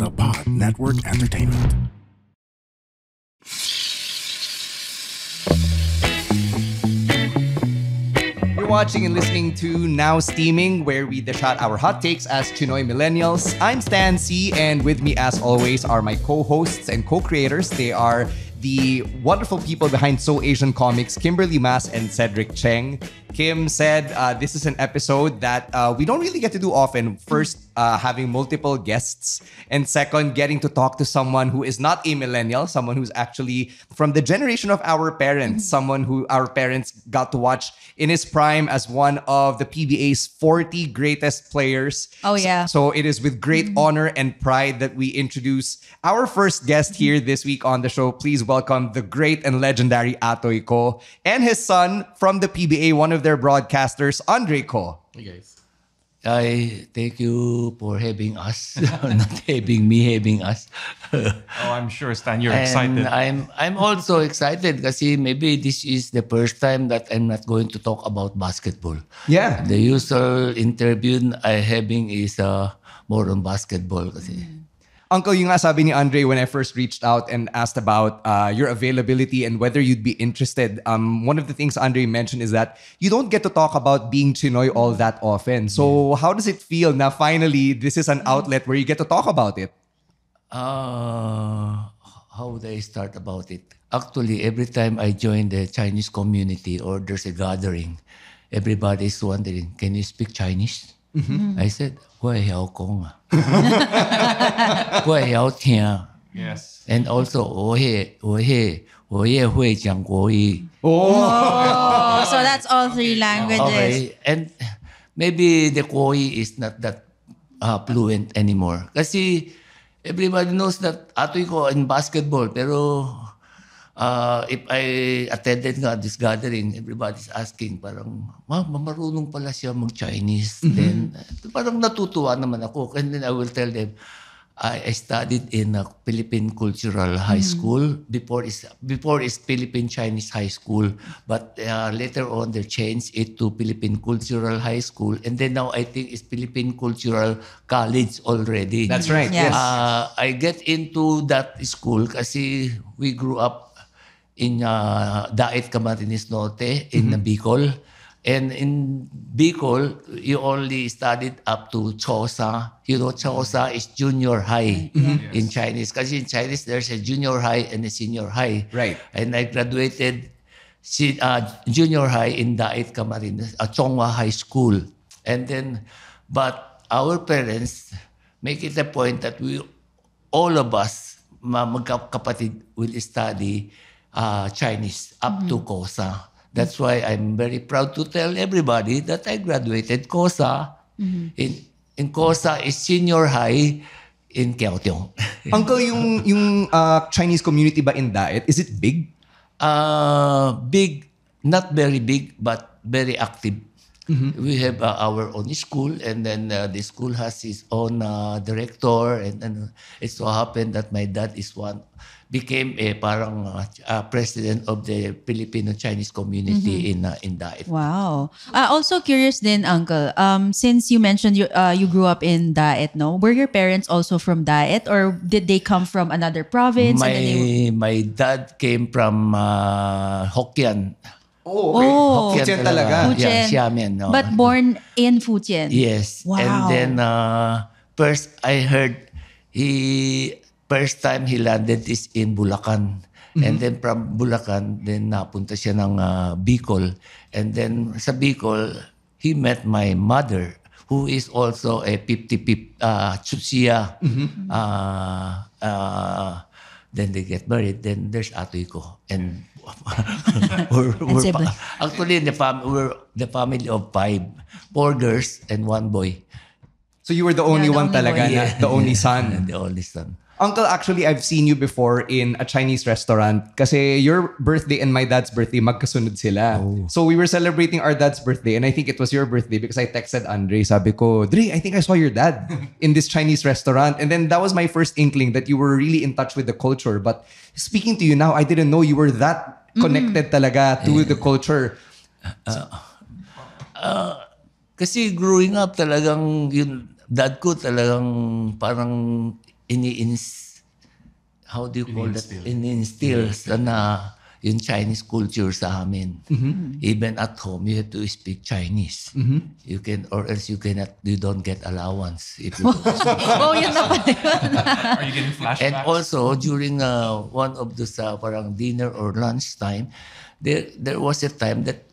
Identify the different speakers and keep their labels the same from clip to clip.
Speaker 1: The Pod Network Entertainment.
Speaker 2: You're watching and listening to Now Steaming, where we dish out our hot takes as Chinoy millennials. I'm Stan C, and with me, as always, are my co-hosts and co-creators. They are the wonderful people behind So Asian Comics, Kimberly Mas and Cedric Cheng. Kim said this is an episode that we don't really get to do often. First, having multiple guests. And second, getting to talk to someone who is not a millennial, someone who's actually from the generation of our parents, someone who our parents got to watch in his prime as one of the PBA's 40 greatest players.
Speaker 3: Oh, yeah.
Speaker 2: So it is with great honor and pride that we introduce our first guest here this week on the show. Please welcome the great and legendary Atoy Ko and his son from the PBA, one of their broadcasters, Andre Ko.
Speaker 4: Hey guys.
Speaker 5: I thank you for having us, not having me, having us.
Speaker 4: Oh, I'm sure, Stan, you're
Speaker 5: And
Speaker 4: excited.
Speaker 5: I'm also excited kasi maybe this is the first time that I'm not going to talk about basketball.
Speaker 2: Yeah.
Speaker 5: The usual interview I'm having is more on basketball kasi.
Speaker 2: Uncle, yung nga sabi ni Andre when I first reached out and asked about your availability and whether you'd be interested, one of the things Andre mentioned is that you don't get to talk about being Chinoy all that often. So how does it feel na finally this is an outlet where you get to talk about it?
Speaker 5: How would I start about it? Actually, every time I join the Chinese community or there's a gathering, everybody's wondering, can you speak Chinese? I said, 我会晓讲啊，我会晓听
Speaker 4: Yes.
Speaker 5: and also 我也会讲国语
Speaker 3: Oh, so that's all three languages.
Speaker 5: Okay, and maybe the Korean is not that fluent anymore. Kasi everybody knows that atoy ko in basketball. Pero if I attended nga this gathering, everybody's asking parang, marunong pala siya mag-Chinese. Then parang natutuwa naman ako. And then I will tell them, I studied in a Philippine Cultural High School. Before it's Philippine Chinese High School. But later on, they changed it to Philippine Cultural High School. And then now I think it's Philippine Cultural College already.
Speaker 2: That's right.
Speaker 3: Yes.
Speaker 5: I get into that school kasi we grew up in Daet Camarines Norte in Bicol. And in Bicol, you only studied up to Chosa. You know, Chosa is junior high in Chinese. Kasi in Chinese, there's a junior high and a senior high.
Speaker 2: Right.
Speaker 5: And I graduated junior high in Daet Camarines, Chonghua High School. And then, but our parents make it a point that all of us, magkakapatid, will study Chinese up to Kosa. That's why I'm very proud to tell everybody that I graduated Kosa. In Kosa is senior high in Kaohsiung.
Speaker 2: Uncle, yung Chinese community ba in Daet, is it big?
Speaker 5: Big, not very big, but very active. We have our own school, and then the school has its own director, and then it so happened that my dad became a parang president of the Filipino-Chinese community in Daet.
Speaker 3: Wow. Also curious then, Uncle. Since you mentioned you grew up in Daet, no? Were your parents also from Daet, or did they come from another province?
Speaker 5: My dad came from Hokkien.
Speaker 2: Oh, okay.
Speaker 3: Oh.
Speaker 2: Fujian talaga.
Speaker 3: Fujian.
Speaker 5: Yeah, Xiamen. No?
Speaker 3: But born in Fujian.
Speaker 5: Yes.
Speaker 3: Wow.
Speaker 5: And then first I heard first time he landed is in Bulacan. And then from Bulacan, then napunta siya ng Bicol. And then sa Bicol, he met my mother, who is also a 50-50 Tsutsiya. Then they get married. Then there's Atoy Ko. And actually, we're the family of 4 girls and 1 boy.
Speaker 2: So you were the only
Speaker 3: the
Speaker 2: one
Speaker 3: only
Speaker 2: talaga,
Speaker 3: boy.
Speaker 2: na, the only son.
Speaker 5: The only son.
Speaker 2: Uncle, actually, I've seen you before in a Chinese restaurant kasi your birthday and my dad's birthday, magkasunod sila.
Speaker 5: Oh.
Speaker 2: So we were celebrating our dad's birthday and I think it was your birthday because I texted Andre, sabi ko, Dre, I think I saw your dad in this Chinese restaurant. And then that was my first inkling that you were really in touch with the culture. But speaking to you now, I didn't know you were that connected talaga to the culture.
Speaker 5: Kasi growing up talagang, dad ko talagang parang how do you call that? Ini-instill na yung Chinese culture sa amin. Even at home, you have to speak Chinese. You can, or else you don't get allowance. If you don't speak.
Speaker 3: Oh, yun na pala yun.
Speaker 4: Are you getting flashbacks?
Speaker 5: And also, during one of those parang dinner or lunch time, there was a time that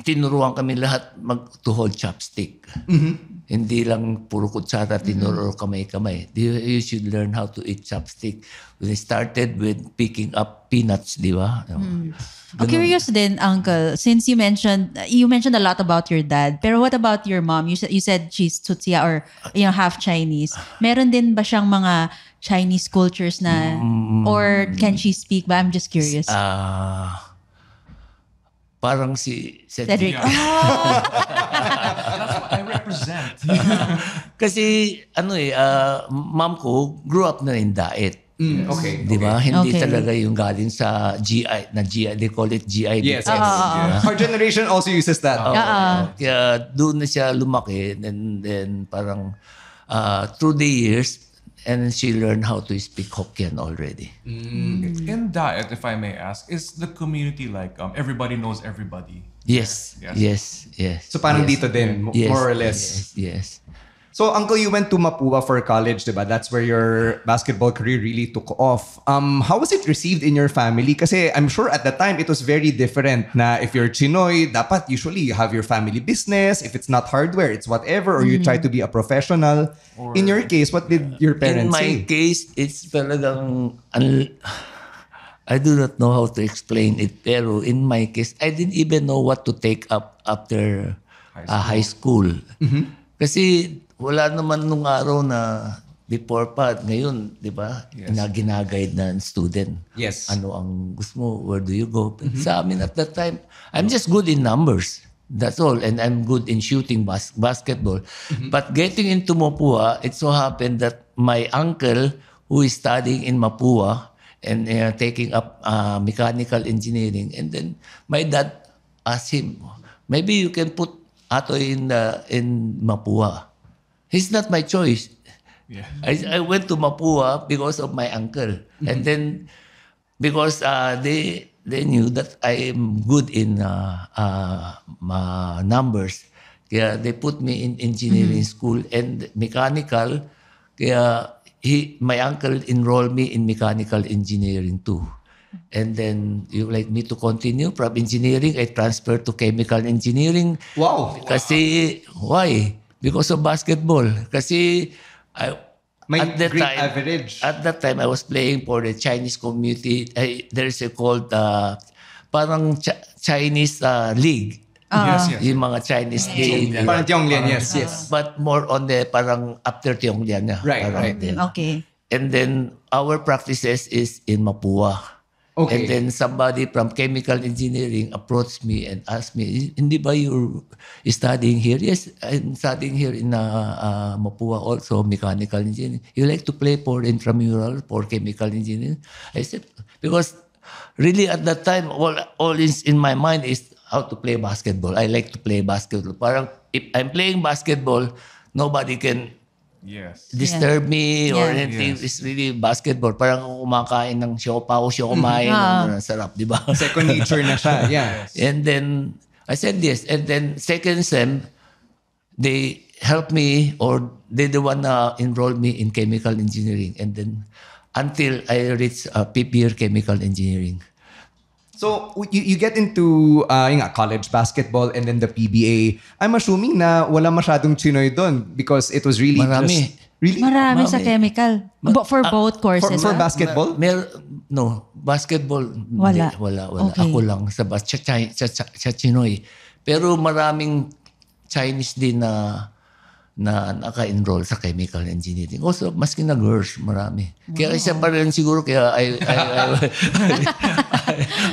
Speaker 5: tinuruan kami lahat to hold chopstick. Hindi lang puro kutsara, tinuro kamay-kamay. You should learn how to eat chopstick. We started with picking up peanuts, di ba?
Speaker 3: Curious din, Uncle, since you mentioned a lot about your dad, pero what about your mom? You said she's Tutsia or half Chinese. Meron din ba siyang mga Chinese cultures na, or can she speak? But I'm just curious.
Speaker 5: Parang si
Speaker 3: Cedric.
Speaker 4: That's what I represent.
Speaker 5: Kasi mom ko grew up na in Daet.
Speaker 2: Okay.
Speaker 5: Di ba? Hindi
Speaker 3: Okay.
Speaker 5: talaga yung galing sa GI, they call it GI.
Speaker 2: Yes. Our generation also uses that.
Speaker 5: Kaya doon na siya lumaki, and then parang through the years, and she learned how to speak Hokkien already.
Speaker 4: In Daet, if I may ask, is the community like everybody knows everybody?
Speaker 5: Yes.
Speaker 2: So parang
Speaker 5: Yes.
Speaker 2: dito din,
Speaker 5: Yes.
Speaker 2: more or less.
Speaker 5: Yes.
Speaker 2: So, Uncle, you went to Mapua for college, diba? That's where your basketball career really took off. How was it received in your family? Kasi I'm sure at the time, it was very different na if you're Chinoy, dapat usually you have your family business. If it's not hardware, it's whatever. Or you try to be a professional. In your case, what did your
Speaker 5: In
Speaker 2: parents
Speaker 5: my
Speaker 2: say?
Speaker 5: case, it's talagang... I do not know how to explain it, pero in my case, I didn't even know what to take up after high school. Kasi wala naman nung araw na before pa, ngayon, di ba, ginag-guide na student.
Speaker 2: Yes.
Speaker 5: Ano ang gusto mo? Where do you go? Sa amin at that time, I'm just good in numbers. That's all. And I'm good in shooting basketball. But getting into Mapua, it so happened that my uncle, who is studying in Mapua and taking up mechanical engineering, and then my dad asked him, maybe you can put Atoy in Mapua. He's not my choice.
Speaker 4: Yeah.
Speaker 5: I went to Mapua because of my uncle. And then, because they knew that I am good in numbers, kaya they put me in engineering school and mechanical. Kaya my uncle enrolled me in mechanical engineering too. And then, you like me to continue from engineering, I transferred to chemical engineering.
Speaker 2: Wow.
Speaker 5: Kasi, why? Because of basketball. Kasi,
Speaker 2: May
Speaker 5: at that
Speaker 2: great
Speaker 5: time,
Speaker 2: average.
Speaker 5: At that time, I was playing for the Chinese community. There's a called, parang Chinese league.
Speaker 4: Yes.
Speaker 5: Yung mga Chinese league.
Speaker 2: Parang Tionglian, yes.
Speaker 5: But more on the parang after Tionglian.
Speaker 2: Right.
Speaker 3: Okay.
Speaker 5: And then, our practices is in Mapua.
Speaker 2: Okay.
Speaker 5: And then somebody from chemical engineering approached me and asked me, hindi ba you're studying here? Yes, I'm studying here in Mapua also, mechanical engineering. You like to play for intramural, for chemical engineering? I said, because really at that time, all is in my mind is how to play basketball. I like to play basketball. Parang if I'm playing basketball, nobody can
Speaker 4: Yes.
Speaker 5: disturb me or
Speaker 3: Yeah.
Speaker 5: anything.
Speaker 4: Yes.
Speaker 5: It's really basketball. Parang kumakain ng siopaw, siomay, sarap, di ba?
Speaker 2: Second nature na siya, yeah.
Speaker 5: And then, I said yes. And then, second sem, they helped me or they the one enrolled me in chemical engineering. And then, until I reached fifth year chemical engineering.
Speaker 2: So, you get into college basketball and then the PBA. I'm assuming na wala masyadong Chinoy doon because it was really
Speaker 5: Marami.
Speaker 2: just... Really?
Speaker 3: Marami sa chemical. For both courses.
Speaker 2: For basketball?
Speaker 5: No, basketball.
Speaker 3: Wala.
Speaker 5: Hindi, wala.
Speaker 3: Okay.
Speaker 5: Ako lang sa Chinoy. Pero maraming Chinese din na naka-enroll sa chemical engineering. Also, maski na girls, marami. Kaya isa pa rin siguro, kaya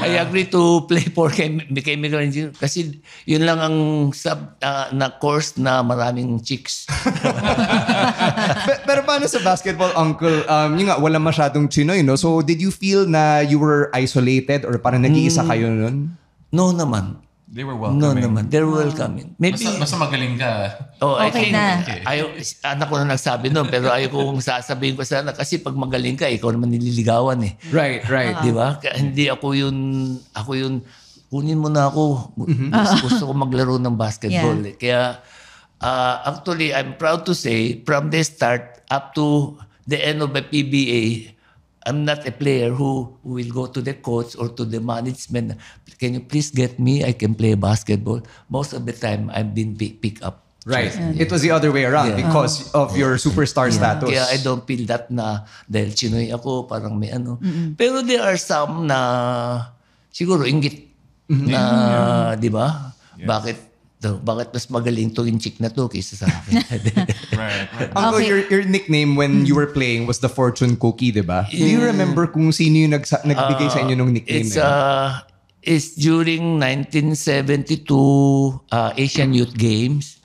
Speaker 5: I agree to play for chemical engineering kasi yun lang ang na course na maraming chicks.
Speaker 2: Pero paano sa basketball, Uncle? Yung nga, wala masyadong Chinoy, no? So, did you feel na you were isolated or parang nag-iisa kayo nun?
Speaker 5: No naman.
Speaker 4: They were
Speaker 5: No
Speaker 4: welcoming.
Speaker 5: naman. They're welcoming. Maybe,
Speaker 6: Basta magaling ka.
Speaker 5: I
Speaker 3: Okay
Speaker 5: think,
Speaker 3: na.
Speaker 5: anak ko na nagsabi noon, pero ayaw kong sasabihin ko sana kasi pag magaling ka, ikaw naman nililigawan eh.
Speaker 2: Right, right.
Speaker 5: Di ba? Kaya hindi ako yun, kunin mo na ako. Gusto ko maglaro ng basketball.
Speaker 3: Yeah.
Speaker 5: Kaya, actually, I'm proud to say, from the start up to the end of my PBA, I'm not a player who will go to the coach or to the management. Can you please get me? I can play basketball. Most of the time, I've been picked up.
Speaker 2: Right. It was the other way around
Speaker 5: Yeah.
Speaker 2: because of your superstar status.
Speaker 5: Kaya I don't feel that na dahil Chinoy ako, parang may ano. Pero there are some na siguro inggit na, di ba? Bakit mas magaling to yung chick na to kaysa sa akin?
Speaker 4: Right.
Speaker 2: Uncle,
Speaker 3: Okay.
Speaker 2: your nickname when you were playing was the Fortune Cookie, di ba? Do you remember kung sino yung nagbigay sa inyo ng nickname na yun?
Speaker 5: It's during 1972 Asian Youth Games.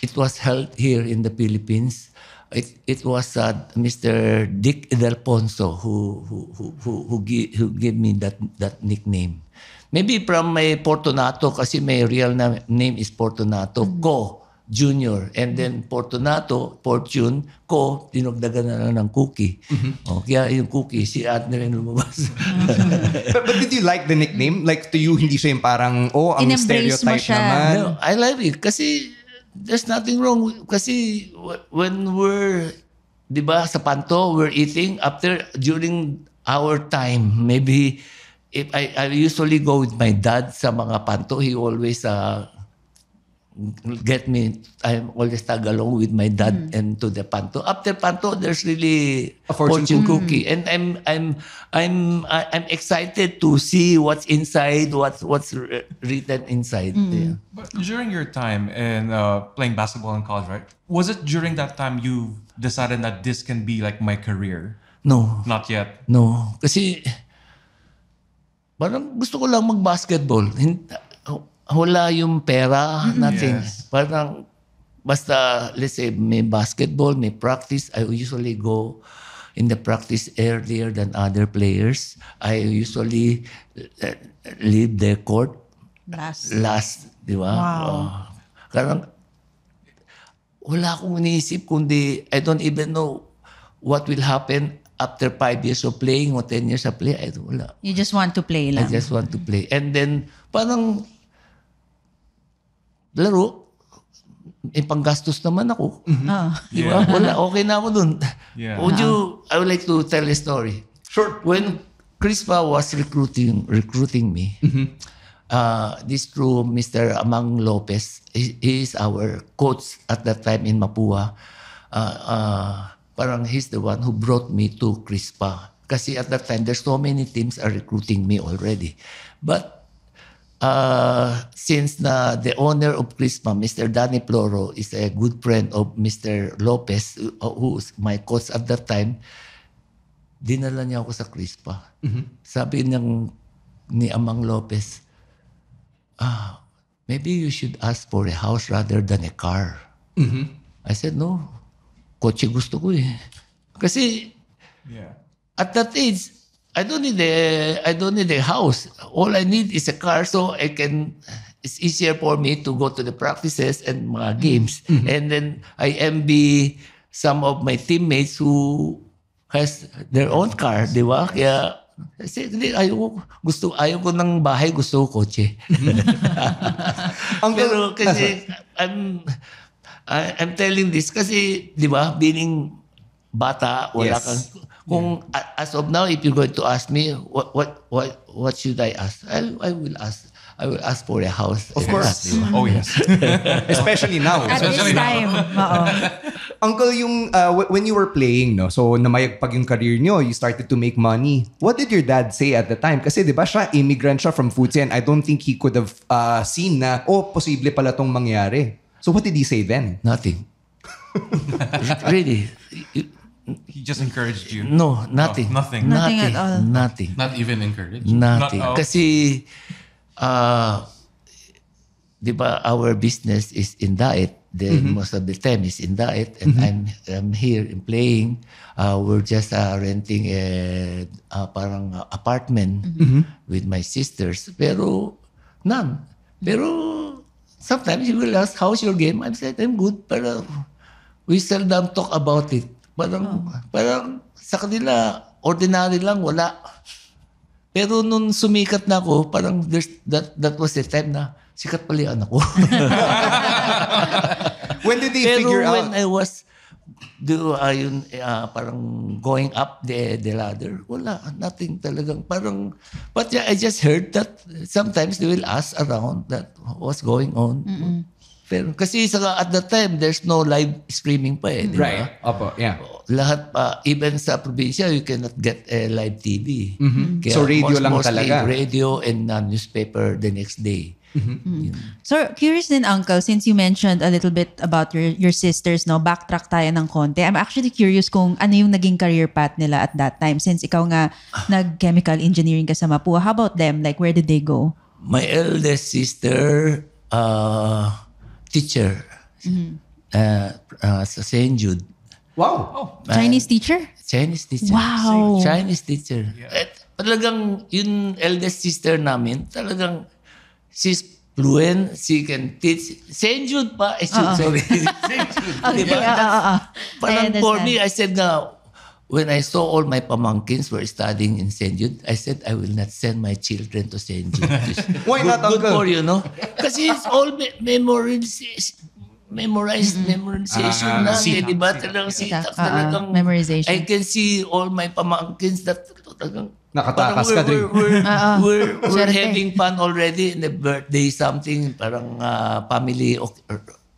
Speaker 5: It was held here in the Philippines. It was Mr. Dick Delponso who gave me that nickname. Maybe from my Fortunato kasi my real name is Fortunato Co. Junior. And then Fortunato, Fortune, Co, dinagdagan na lang ng cookie. Kaya yung cookie, si Ad na rin lumabas.
Speaker 2: But did you like the nickname? Like to you, hindi siya yung parang, ang
Speaker 3: In-embrace mo
Speaker 2: stereotype
Speaker 3: siya.
Speaker 2: naman.
Speaker 5: No, I like it kasi there's nothing wrong. Kasi when we're, di ba, sa panto, we're eating during our time, maybe if I usually go with my dad sa mga panto, he always get me. I always tag along with my dad and to the panto. After panto, there's really
Speaker 2: A fortune
Speaker 5: cookie, and I'm excited to see what's inside, what's written inside. Yeah.
Speaker 4: But during your time in playing basketball in college, right? Was it during that time you decided that this can be like my career?
Speaker 5: No,
Speaker 4: Not yet.
Speaker 5: no, kasi parang gusto ko lang mag-basketball. Wala yung pera, nothing.
Speaker 4: Yes.
Speaker 5: Parang basta, let's say, may basketball, may practice. I usually go in the practice earlier than other players. I usually leave the court last, di ba?
Speaker 3: Wow.
Speaker 5: Karang wala akong iniisip kundi I don't even know what will happen after 5 years of playing or 10 years of play. Wala.
Speaker 3: You just want to play
Speaker 5: I
Speaker 3: lang.
Speaker 5: just want to play. And then, parang, laro, panggastos naman ako. Di ba? Wala, okay na ako dun.
Speaker 4: Yeah.
Speaker 5: I would like to tell a story.
Speaker 2: Sure.
Speaker 5: When Crispa was recruiting me, this through Mr. Amang Lopez. He is our coach at that time in Mapua. Parang he's the one who brought me to Crispa. Kasi at that time, there's so many teams are recruiting me already. But since the owner of Crispa, Mr. Danny Ploro, is a good friend of Mr. Lopez, who's my coach at that time, dinala niya ako sa Crispa. Sabi ni Amang Lopez, maybe you should ask for a house rather than a car. I said, no. Kotse gusto ko eh. Kasi
Speaker 4: Yeah.
Speaker 5: at that age, I don't need a house. All I need is a car so it's easier for me to go to the practices and mga games. And then I envy some of my teammates who has their own car, di ba? Kaya kasi ayaw ko ng bahay, gusto ko kotse. Pero kasi I'm telling this kasi, di ba, being bata, wala
Speaker 2: Yes.
Speaker 5: kang kung as of now, if you're going to ask me what should I ask, I will ask for a house.
Speaker 2: Of course.
Speaker 4: Oh, yes.
Speaker 2: Especially now.
Speaker 3: At this time. Oo.
Speaker 2: Uncle, yung when you were playing, no, so namayagpag yung career nyo, you started to make money. What did your dad say at the time? Kasi di ba siya, immigrant siya from Futsi, and I don't think he could have seen na, posible pala tong mangyari. So what did he say then?
Speaker 5: Nothing. Really.
Speaker 4: He just encouraged you.
Speaker 5: No, nothing.
Speaker 4: Oh, nothing.
Speaker 3: Nothing at all.
Speaker 5: Nothing.
Speaker 6: Not even encouraged.
Speaker 5: Nothing.
Speaker 4: Not-
Speaker 5: Kasi, di ba, our business is in diet. Most of the time is in diet. And I'm here in playing. We're just renting a parang apartment with my sisters. Pero None. Pero sometimes he will ask, how's your game? I said, I'm good. Pero we seldom talk about it. Parang sa kanila, ordinary lang, wala. Pero nung sumikat na ako, parang that was the time na sikat pala yung anak ko.
Speaker 2: When did they
Speaker 5: Pero
Speaker 2: figure
Speaker 5: when
Speaker 2: out?
Speaker 5: I was parang going up the ladder, wala, nothing talagang. Parang, but yeah, I just heard that sometimes they will ask around that what's going on. Pero kasi at that time, there's no live streaming pa di ba?
Speaker 2: Right. Opo, yeah.
Speaker 5: Lahat pa, even sa probinsya, you cannot get a live TV. Kaya
Speaker 2: So radio lang
Speaker 5: mostly
Speaker 2: talaga.
Speaker 5: radio and newspaper the next day. Yun.
Speaker 3: So, curious din, Uncle, since you mentioned a little bit about your sisters, no? Backtrack tayo ng konti. I'm actually curious kung ano yung naging career path nila at that time. Since ikaw nga nag-chemical engineering ka sa Mapua, how about them? Like, where did they go?
Speaker 5: My eldest sister, teacher sa St. Jude.
Speaker 2: Wow.
Speaker 3: Chinese teacher?
Speaker 5: Chinese teacher.
Speaker 3: Wow.
Speaker 5: Chinese teacher. At talagang yung eldest sister namin, talagang she's fluent, she can teach. St. Jude pa. Sorry. St. Jude. Diba? Parang for me, I said nga, when I saw all my pamangkins were studying in St. Jude, I said, I will not send my children to St. Jude.
Speaker 2: Why not,
Speaker 5: Good
Speaker 2: Uncle?
Speaker 5: for you, no? Kasi it's all memorization na. Diba? Talagang
Speaker 3: memorization.
Speaker 5: I can see all my pamangkins that talagang
Speaker 2: Nakatakas ka din.
Speaker 5: we're
Speaker 3: Swerte.
Speaker 5: having fun already in the birthday something, parang family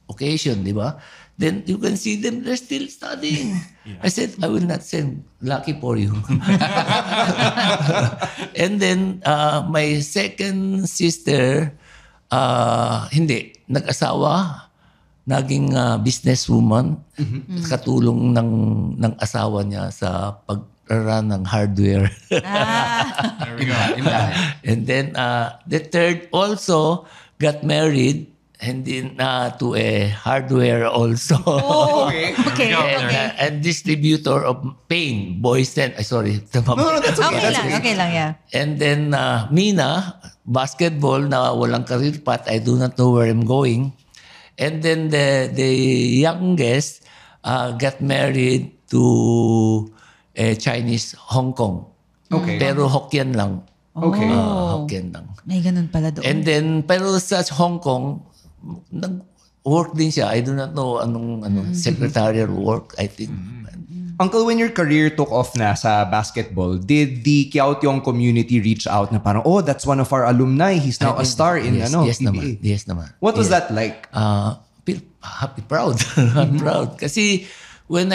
Speaker 5: occasion, di ba? Then you can see them, they're still studying. I said, I will not send. Lucky for you. And then, my second sister, hindi, nag-asawa, naging businesswoman, katulong ng asawa niya sa pag-run ng hardware.
Speaker 6: There we go.
Speaker 5: And then the third also got married and then to a hardware also.
Speaker 3: Okay.
Speaker 5: And distributor of paint, boys then. Sorry.
Speaker 2: No, that's okay.
Speaker 3: Okay lang, yeah.
Speaker 5: And then Mina, basketball na walang career path. I do not know where I'm going. And then the youngest got married to a Chinese Hong Kong.
Speaker 2: Okay.
Speaker 5: Pero Hokkien lang.
Speaker 2: Okay.
Speaker 5: Hokkien lang.
Speaker 3: May ganun pala doon.
Speaker 5: And then, pero sa Hong Kong, nag-work din siya. I do not know anong secretarial work, I think.
Speaker 2: Uncle, when your career took off na sa basketball, did the Kiaotiong community reach out na parang, oh, that's one of our alumni. He's now a star in
Speaker 5: yes,
Speaker 2: PBA.
Speaker 5: naman. Yes naman.
Speaker 2: What was that like?
Speaker 5: Feel happy, proud. I'm proud. Kasi when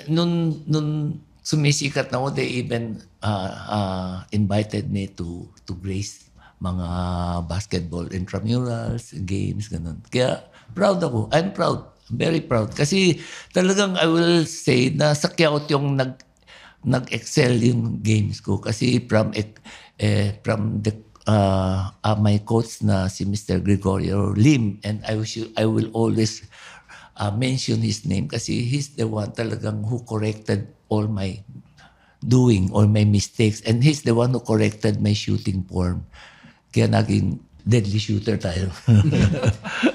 Speaker 5: nun sumisikat na ako, they even invited me to grace mga basketball intramurals, games, ganun. Kaya proud ako. I'm proud. Very proud. Kasi talagang I will say na sa Kiaotiong nag-excel yung games ko. Kasi from the my coach na si Mr. Gregorio Lim, and I will always mention his name kasi he's the one talagang who corrected all my doing, all my mistakes, and he's the one who corrected my shooting form. Kaya naging deadly shooter tayo.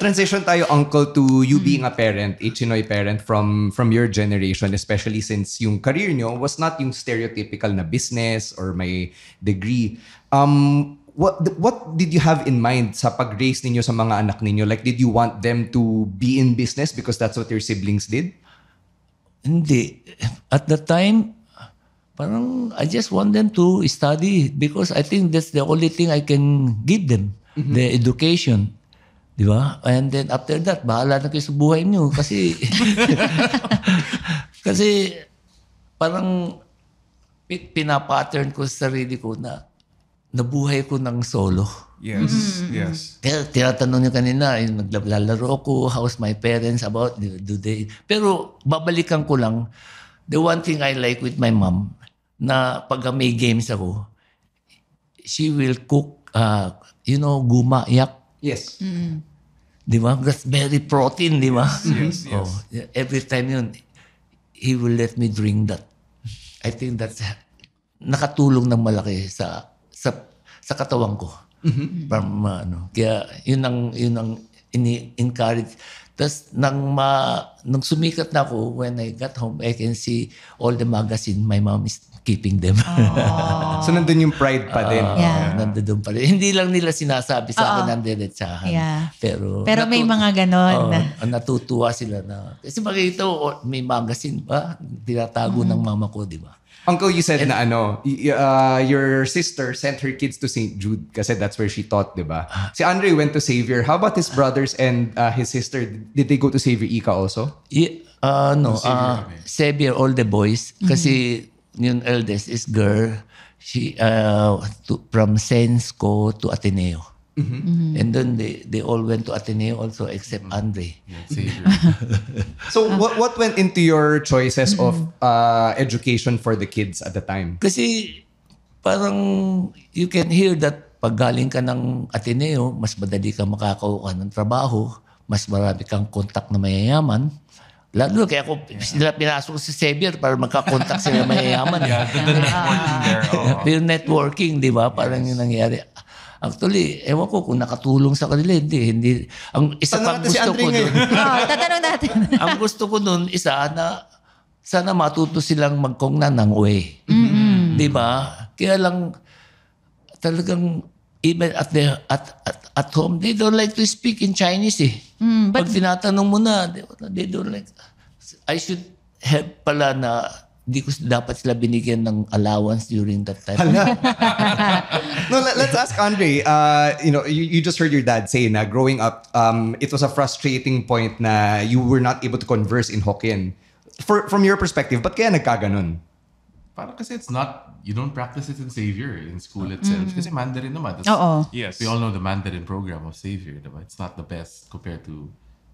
Speaker 2: Transition tayo, Uncle, to you being a parent, a Chinoy parent from your generation, especially since yung career nyo was not yung stereotypical na business or may degree. What did you have in mind sa pag-raise ninyo sa mga anak ninyo? Like, did you want them to be in business because that's what your siblings did?
Speaker 5: Hindi. At the time, parang I just want them to study because I think that's the only thing I can give them. The education. Di ba? And then after that, bahala na kayo sa buhay niyo kasi kasi parang pinapattern ko sa sarili ko na nabuhay ko ng solo.
Speaker 4: Yes, yes.
Speaker 5: Kaya tinatanong niyo kanina, yung naglalaro ko, how's my parents about, do they... Pero babalikan ko lang, the one thing I like with my mom, na pag may games ako, she will cook, guma, yak.
Speaker 2: Yes.
Speaker 5: Di ba? That's very protein, di ba?
Speaker 4: Yes, yes.
Speaker 5: Every time yun, he will let me drink that. I think that's nakatulong ng malaki sa katawan ko. From, kaya yun ang encourage. Tapos nung sumikat na ako, when I got home, I can see all the magazine. My mom is keeping them.
Speaker 2: So nandun yung pride pa din.
Speaker 3: Yeah.
Speaker 5: Nandoon pa rin. Hindi lang nila sinasabi sa akin ng diretsahan.
Speaker 3: Yeah.
Speaker 5: Pero
Speaker 3: may mga ganon.
Speaker 5: natutuwa sila na. Kasi makikita ko, may magazine pa. Tinatago ng mama ko, di ba?
Speaker 2: Uncle, you said na your sister sent her kids to St. Jude kasi that's where she taught, di ba? Si Andre went to Xavier. How about his brothers and his sister? Did they go to Xavier Ika also?
Speaker 5: Xavier, all the boys. Kasi yung eldest is girl. She from Sensco to Ateneo. And then they all went to Ateneo also except Andre.
Speaker 2: So what went into your choices of education for the kids at the time?
Speaker 5: Kasi parang you can hear that pag galing ka ng Ateneo, mas madali ka makakakuha ng trabaho, mas marami kang contact na mayayaman. Lalo kaya ako sila pinasok sa Xavier para magka-contact sila mayayaman.
Speaker 4: The networking there.
Speaker 5: Pero networking, di ba? Parang yung nangyari. Actually, ewan ko kung nakatulong sa kanila. Hindi. Ang isa pang gusto ko doon.
Speaker 3: Tatanong natin.
Speaker 5: Ang gusto ko doon, isa na sana matuto silang magkongnan ng way. Di ba? Kaya lang talagang even at home, they don't like to speak in Chinese eh. Pag tinatanong mo na, they don't like. I should have pala na di ko dapat sila binigyan ng allowance during that time.
Speaker 2: No, let's ask Andre. You just heard your dad say na growing up, it was a frustrating point na you were not able to converse in Hokkien. From your perspective, ba't kaya nagkaganon?
Speaker 6: Parang kasi it's not, you don't practice it in Xavier, in school itself. Kasi Mandarin naman.
Speaker 3: Oo.
Speaker 4: Yes.
Speaker 6: We all know the Mandarin program of Xavier, diba? It's not the best compared to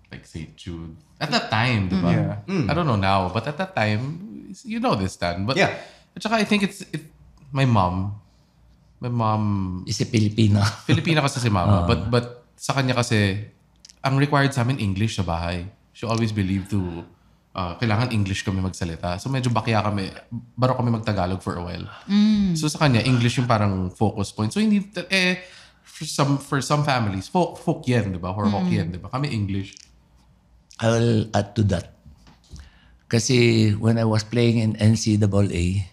Speaker 6: like St. Jude. At that time, diba? I don't know now, but at that time, you know this, Stan. But
Speaker 2: Yeah.
Speaker 6: At saka I think my mom
Speaker 5: Isa Pilipina.
Speaker 6: Filipina kasi si mama, but sa kanya kasi ang required sa amin English sa bahay. She always believed to kailangan English kami magsalita. So medyo bakya kami, baro kami magtagalog for a while. So sa kanya English yung parang focus point. So hindi for some families folk yan, 'di ba? Or Hokkien, 'di ba? Kami English.
Speaker 5: I will add to that. Kasi when I was playing in NCAA,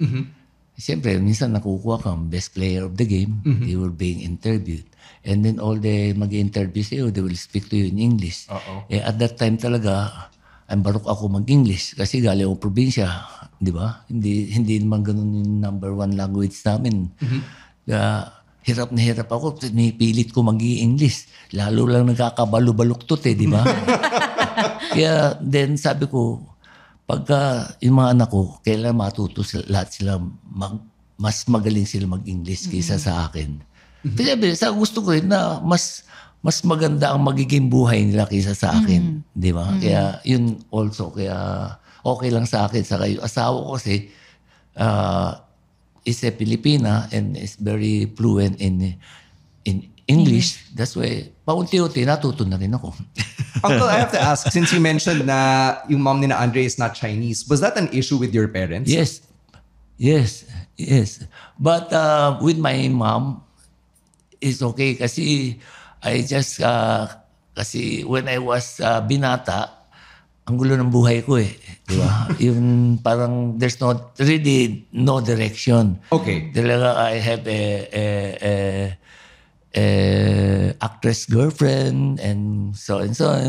Speaker 5: siyempre, minsan nakukuha kang best player of the game. You were being interviewed. And then all the mag-interview sa'yo, they will speak to you in English. At that time talaga, ang barok ako mag-English kasi galing ako probinsya. Di ba? Hindi naman ganun yung number one language namin. Kaya hirap na hirap ako. Pinipilit ko mag-i-English. Lalo lang nagkakabalo-baluktot di ba? Kaya then sabi ko, pagka yung mga anak ko, kailan matuto lahat sila, mas magaling sila mag-English kaysa sa akin. Kasi sa gusto ko rin na mas maganda ang magiging buhay nila kaysa sa akin. Di ba? Kaya yun also, kaya okay lang sa akin. Saka yung asawa ko kasi is a Filipina and is very fluent in English. That's why, paunti-unti, natuto na rin ako.
Speaker 2: Uncle, I have to ask, since you mentioned na yung mom ni na Andre is not Chinese, was that an issue with your parents?
Speaker 5: Yes. But with my mom, it's okay kasi I just, kasi when I was binata, ang gulo ng buhay ko di ba? Yung parang there's really no direction.
Speaker 2: Okay.
Speaker 5: Talaga I have a actress girlfriend and so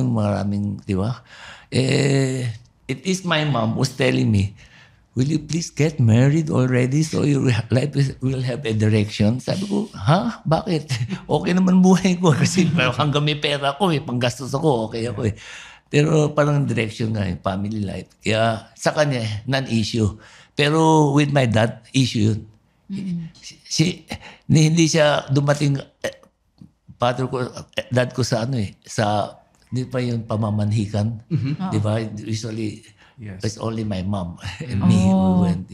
Speaker 5: maraming, di ba? It is my mom was telling me, will you please get married already so your life will have a direction? Sabi ko, ha? Bakit? Okay naman buhay ko kasi hanggang may pera ko, may panggastos ako, okay ako Pero parang direction nga yung family life. Kaya sa kanya, non-issue. Pero with my dad, issue yun. Hindi siya dumating dad ko sa di pa yung pamamanhikan. Di ba? Usually, it's only my mom and me who went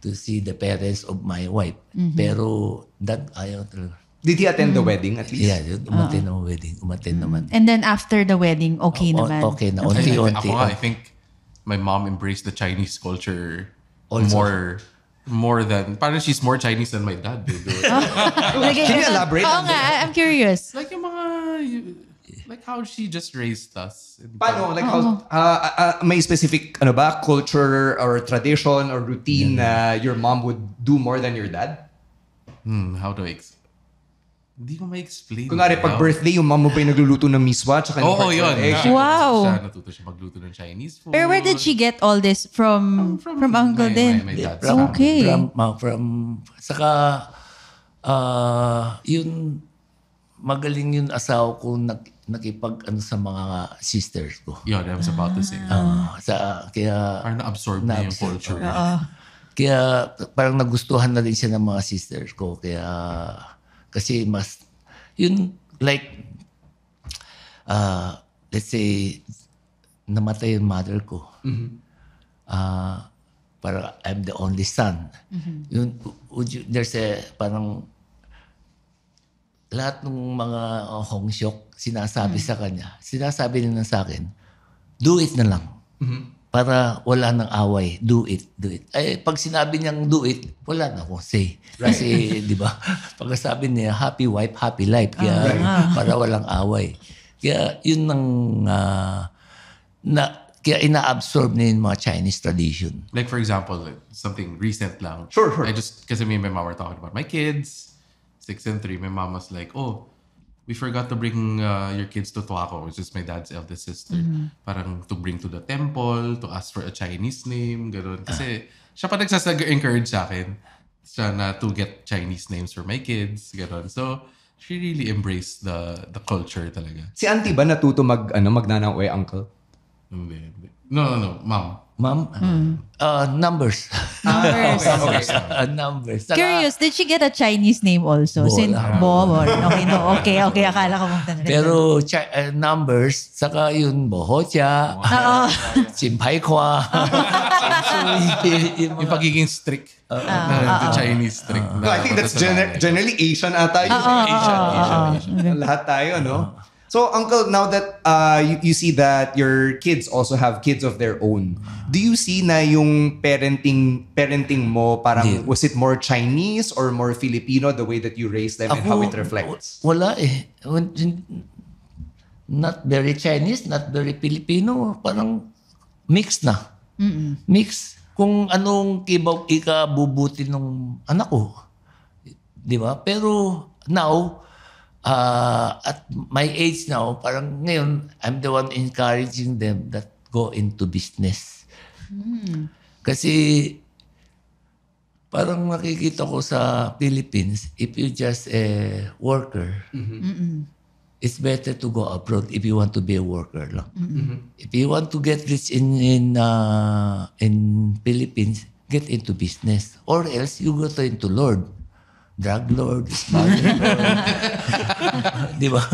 Speaker 5: to see the parents of my wife. Pero dad, ayaw talaga.
Speaker 2: Did he attend the wedding at least?
Speaker 5: Yeah, umattend ng wedding. Umattend naman.
Speaker 3: And then after the wedding, okay naman?
Speaker 5: Okay na. Unti-unti.
Speaker 6: I think my mom embraced the Chinese culture
Speaker 5: Also.
Speaker 6: more more than, parang she's more Chinese than my dad. They do it.
Speaker 2: Can you elaborate
Speaker 3: Oo
Speaker 2: on
Speaker 3: nga, I'm curious.
Speaker 6: Like yung mga, like how she just raised us.
Speaker 2: Paano? Like how, may specific ano ba, culture or tradition or routine na your mom would do more than your dad?
Speaker 6: How do I hindi ko ma-explain.
Speaker 2: Kunwari, pag birthday, yung mom mo pa yung nagluluto ng miswa tsaka ng
Speaker 6: Oo,
Speaker 2: fried
Speaker 6: yun.
Speaker 2: egg.
Speaker 3: Wow.
Speaker 6: Natuto siya magluto ng Chinese food.
Speaker 3: Pero where did she get all this from uncle din?
Speaker 6: My dad's
Speaker 3: Okay.
Speaker 5: Saka, yun, magaling yung asawa ko nakipag sa mga sisters ko.
Speaker 6: Yun, I was about to say.
Speaker 5: Kaya,
Speaker 6: Parang na-absorb na yung
Speaker 5: Na-absorb.
Speaker 6: culture.
Speaker 5: kaya parang nagustuhan na rin siya ng mga sisters ko. Kaya, kasi mas, yun, like, let's say, namatay yung mother ko. Parang I'm the only son. Yun, there's a, parang, lahat ng mga hongsyok sinasabi sa kanya, sinasabi nila sa akin, do it na lang. Para wala nang away. Do it. Eh, pag sinabi niyang do it, wala na akong say. Kasi, di ba, pag sabi niya, happy wife, happy life. Kaya, para walang away. Kaya, yun ang, kaya ina-absorb na yung mga Chinese tradition.
Speaker 6: Like for example, like, something recent lang.
Speaker 2: Sure.
Speaker 6: Kasi me and my mom were talking about my kids, 6 and 3. My mom was like, oh, we forgot to bring your kids to Tuaco, which is my dad's eldest sister. Parang to bring to the temple, to ask for a Chinese name, gano'n. Kasi siya pa nagsasag-encourage sa akin siya na to get Chinese names for my kids, gano'n. So, she really embraced the culture talaga.
Speaker 2: Si auntie ba natuto magnanang o uncle?
Speaker 6: Hindi. No, mom.
Speaker 5: Ma'am, numbers.
Speaker 3: Numbers.
Speaker 5: Numbers. Saka,
Speaker 3: Curious, did she get a Chinese name also? Bor. Okay. Akala ko mong tanong.
Speaker 5: pero numbers, saka yun, Bohocha, Simpai-kwa,
Speaker 6: Yung pagiging strict. The Chinese strict.
Speaker 2: No, I think that's generally Asian ata yun.
Speaker 6: Asian.
Speaker 2: Lahat tayo, no? So, Uncle, now that you see that your kids also have kids of their own, do you see na yung parenting mo, parang was it more Chinese or more Filipino, the way that you raised them and how it reflects?
Speaker 5: Wala eh. Not very Chinese, not very Filipino. Parang mix na. Mix. Kung anong ikabubuti ng anak ko. Di ba? Pero now, at my age now, parang ngayon, I'm the one encouraging them that go into business. Kasi parang nakikita ko sa Philippines, if you just a worker, it's better to go abroad if you want to be a worker lang. If you want to get rich in Philippines, get into business. Or else, you go into Lord. Drug lord, smuggler lord. Di ba?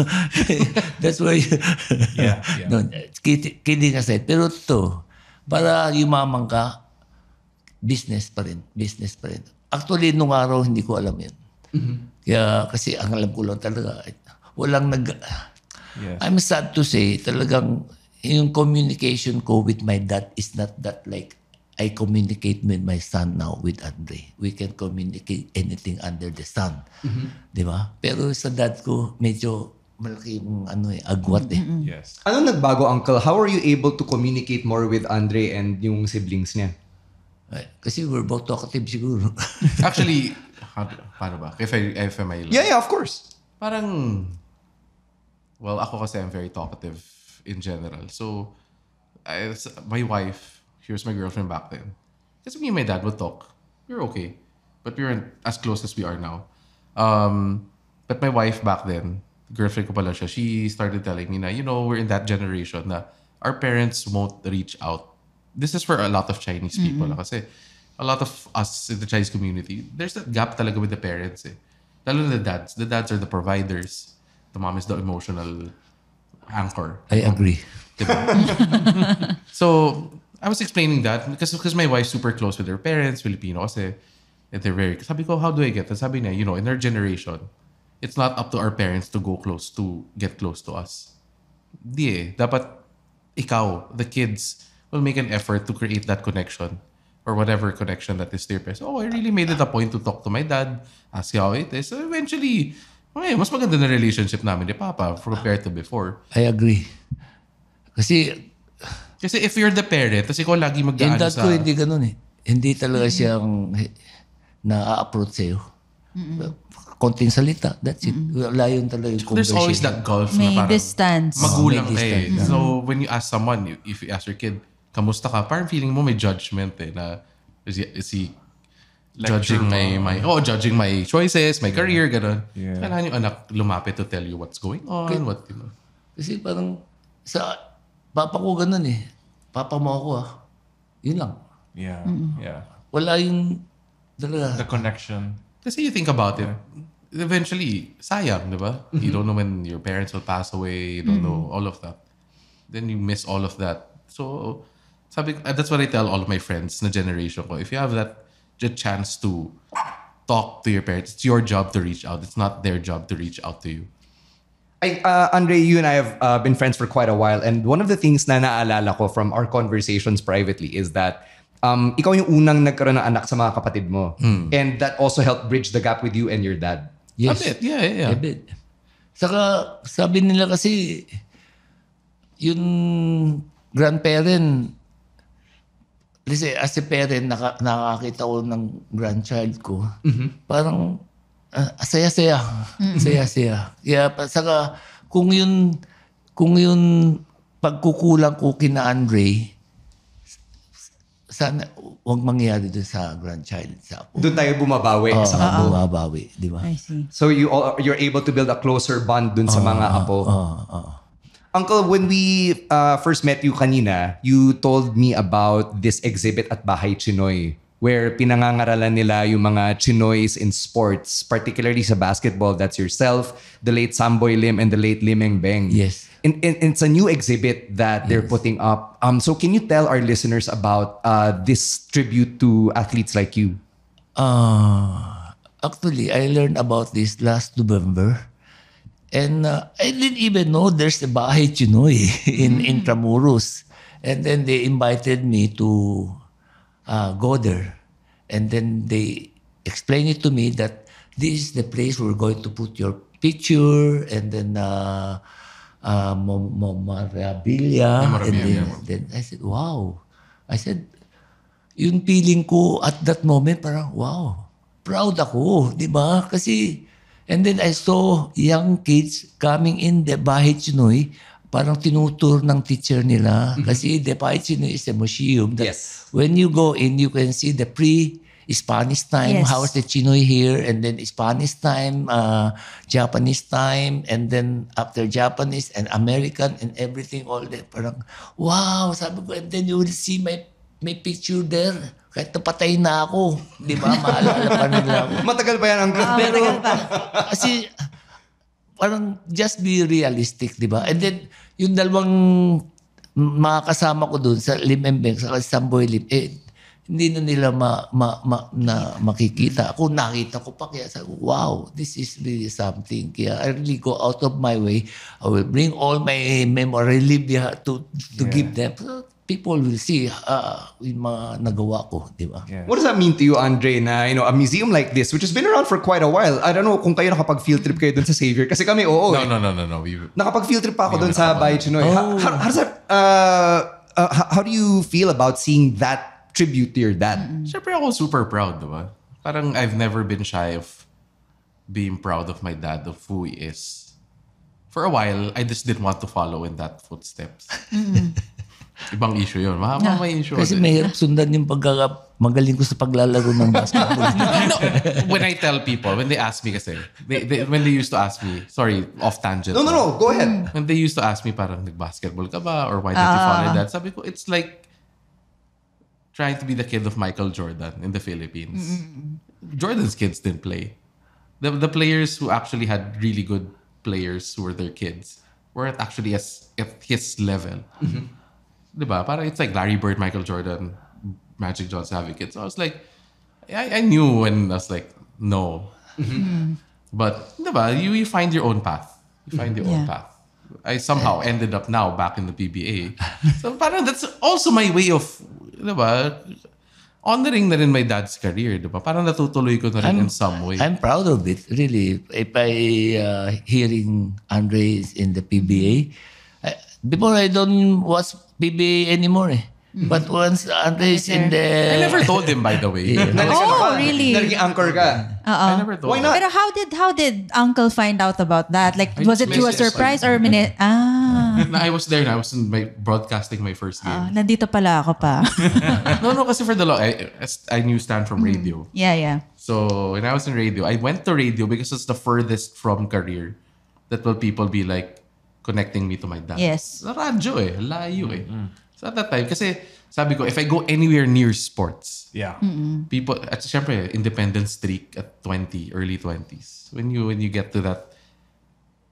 Speaker 5: That's why
Speaker 4: Yeah.
Speaker 5: no, kidding aside. Pero to, para yumaman ka, business pa rin. Actually, nung araw, hindi ko alam yun. Kaya, kasi ang alam ko lang talaga,
Speaker 4: Yes.
Speaker 5: I'm sad to say, talagang yung communication ko with my dad is not that like I communicate with my son now with Andre. We can communicate anything under the sun. Di ba? Pero sa dad ko, medyo malaki yung agwat eh.
Speaker 4: Yes.
Speaker 2: Ano nagbago, Uncle? How are you able to communicate more with Andre and yung siblings niya?
Speaker 5: Kasi we're both talkative siguro.
Speaker 6: Actually, paano ba? If I may lang.
Speaker 2: Yeah, of course.
Speaker 6: Parang, well, ako kasi I'm very talkative in general. So, my wife, she was my girlfriend back then. Kasi me and my dad would talk. We were okay. But we weren't as close as we are now. But my wife back then, girlfriend ko pala siya, she started telling me na, we're in that generation na our parents won't reach out. This is for a lot of Chinese people. Kasi a lot of us in the Chinese community, there's that gap talaga with the parents eh. Lalo na the dads. The dads are the providers. The mom is the emotional anchor.
Speaker 5: I agree.
Speaker 6: Diba? So, I was explaining that because my wife's super close with her parents, Filipino kasi. And they're very, sabi ko, how do I get that? Sabi niya, in our generation, it's not up to our parents to get close to us. Di eh. Dapat ikaw, the kids, will make an effort to create that connection or whatever connection that is to your parents. I really made it a point to talk to my dad, ask how it is. So eventually, mas maganda na relationship namin ni Papa compared to before.
Speaker 5: I agree. Kasi
Speaker 6: if you're the parent, kasi ikaw lagi
Speaker 5: yung
Speaker 6: mag-aano
Speaker 5: dad
Speaker 6: sa...
Speaker 5: ko hindi ganun eh. Hindi talaga siyang na-approach sa'yo. Konting salita, that's it. Wala yun talaga yung
Speaker 6: There's
Speaker 5: conversation.
Speaker 6: always that gulf
Speaker 3: May
Speaker 6: na parang
Speaker 3: distance.
Speaker 6: magulang
Speaker 5: May distance.
Speaker 6: So when you ask someone, if you ask your kid, kamusta ka? Parang feeling mo may judgment na is he judging judging my choices, my career, gano'n.
Speaker 2: Yeah.
Speaker 6: Kailangan yung anak lumapit to tell you what's going on,
Speaker 5: Kasi parang sa papa ko ganun eh. Papa mo ako Yun lang.
Speaker 4: Yeah. Yeah.
Speaker 5: Wala yung
Speaker 4: The
Speaker 5: talaga.
Speaker 4: connection.
Speaker 6: Kasi you think about it, eventually, sayang, di ba? You don't know when your parents will pass away, you don't know all of that. Then you miss all of that. So, that's what I tell all of my friends na generation ko. If you have that chance to talk to your parents, it's your job to reach out. It's not their job to reach out to you.
Speaker 2: Andre, you and I have been friends for quite a while, and one of the things na naalala ko from our conversations privately is that ikaw yung unang nagkaroon ng anak sa mga kapatid mo. And that also helped bridge the gap with you and your dad.
Speaker 5: Yes.
Speaker 6: A bit, yeah.
Speaker 5: A bit. Saka sabi nila kasi yung grandparent, as a parent, nakakita ko ng grandchild ko, parang saya-saya. Saya-saya. Kaya saka kung yun pagkukulang ko kina Andre, sana huwag mangyari dun sa grandchild sa apo.
Speaker 2: Doon tayo bumabawi sa apo.
Speaker 5: Bumabawi, di ba?
Speaker 3: I see.
Speaker 2: So you're able to build a closer bond dun sa mga apo. Uncle, when we first met you kanina, you told me about this exhibit at Bahay Chinoy where pinangangaralan nila yung mga Chinoys in sports, particularly sa basketball. That's yourself, the late Samboy Lim, and the late Limeng Beng.
Speaker 5: Yes.
Speaker 2: It's a new exhibit that they're putting up. So can you tell our listeners about this tribute to athletes like you?
Speaker 5: Actually, I learned about this last November. And I didn't even know there's a Bahay Chinoy in Intramuros. And then they invited me to go there. And then they explained it to me that this is the place we're going to put your picture and then memorabilia. And then I said, wow. I said, yung feeling ko at that moment, parang, wow, proud ako, di ba? Kasi, and then I saw young kids coming in the Bahay Chinoy, parang tinutur ng teacher nila. Kasi the Bahay Chinoy is a museum that when you go in, you can see the pre-Spanish time, how's the Chinoy here, and then Spanish time, Japanese time, and then after Japanese and American and everything, all that. Parang, wow, sabi ko, and then you will see my picture there. Kahit napatay na ako, di ba? Maalala pa nila ako.
Speaker 2: Matagal pa yan, Uncle.
Speaker 5: Pero, kasi, parang just be realistic, di ba? And then, yung dalawang mga kasama ko dun sa Limembeng, sa Samboy Lim, hindi na nila makikita. Ako nakita ko pa, kaya sabi ko, wow, this is really something. Kaya I really go out of my way. I will bring all my memorabilia to give them. So, people will see yung mga nagawa ko, di ba?
Speaker 2: What does that mean to you, Andre, na a museum like this, which has been around for quite a while? I don't know kung kayo nakapag-field trip kayo dun sa Xavier. Kasi kami, oo.
Speaker 6: No.
Speaker 2: Nakapag-field trip pa ako dun sa Bahay Chinoy. How does that, how do you feel about seeing that tribute to your dad?
Speaker 6: Siyempre ako super proud, diba? Parang I've never been shy of being proud of my dad, of who he is. For a while, I just didn't want to follow in that footsteps. Ibang issue yun. Mahaba may issue.
Speaker 5: Kasi mahirap sundan yung magaling ko sa paglalaro ng basketball.
Speaker 6: No, when I tell people, when they ask me kasi, when they used to ask me, sorry, off tangent.
Speaker 2: No, go ahead.
Speaker 6: When they used to ask me parang nag-basketball ka ba? Or why did you follow that? Sabi ko, it's like trying to be the kid of Michael Jordan in the Philippines. Jordan's kids didn't play. The players who actually had really good players who were their kids weren't actually at his level. Diba? Parang it's like Larry Bird, Michael Jordan, Magic Johnson having kids. So I was like, I knew when I was like, no. But diba, you find your own path. You find your own path. I somehow ended up now back in the PBA. So parang that's also my way of, diba, honoring na rin my dad's career, di ba? Parang natutuloy ko na rin in some way.
Speaker 5: I'm proud of it, really. If I hearing Andre is in the PBA, before I don't watch PBA anymore. But once Andre is in the...
Speaker 6: I never told him, by the way.
Speaker 3: Oh, really?
Speaker 2: Naging anchor ka.
Speaker 6: I never told
Speaker 2: Why
Speaker 6: him.
Speaker 2: not?
Speaker 3: Pero how did Uncle find out about that? Like, was it through a surprise or
Speaker 6: I was there. I was in broadcasting my first game.
Speaker 3: nandito pala ako pa.
Speaker 6: No, kasi for the long, I knew Stan from radio.
Speaker 3: Yeah.
Speaker 6: So when I was in radio, I went to radio because it's the furthest from career that will people be like connecting me to my dad.
Speaker 3: Yes.
Speaker 6: Sa radyo layo So at that time, kasi sabi ko, if I go anywhere near sports,
Speaker 1: Yeah.
Speaker 6: people, at syempre, independent streak at 20, early 20s. When you get to that,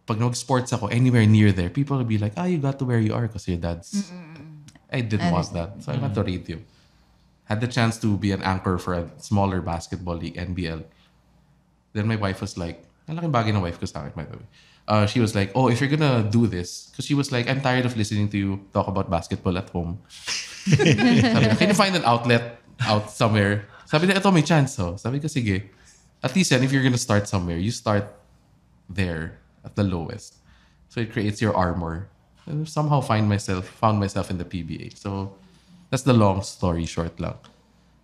Speaker 6: pag nag-sports ako, anywhere near there, people will be like, you got to where you are because your dad's. I didn't want that. So I went to radio. Had the chance to be an anchor for a smaller basketball league, NBL. Then my wife was like, ang laking bagay ng wife ko sa akin, by the way. She was like, if you're gonna do this, because she was like, I'm tired of listening to you talk about basketball at home. Sabi ko, can you find an outlet out somewhere? Sabi niya, ito may chance. Sabi ko, sige. At least if you're gonna start somewhere, you start there at the lowest. So it creates your armor. And somehow found myself in the PBA. So that's the long story short lang.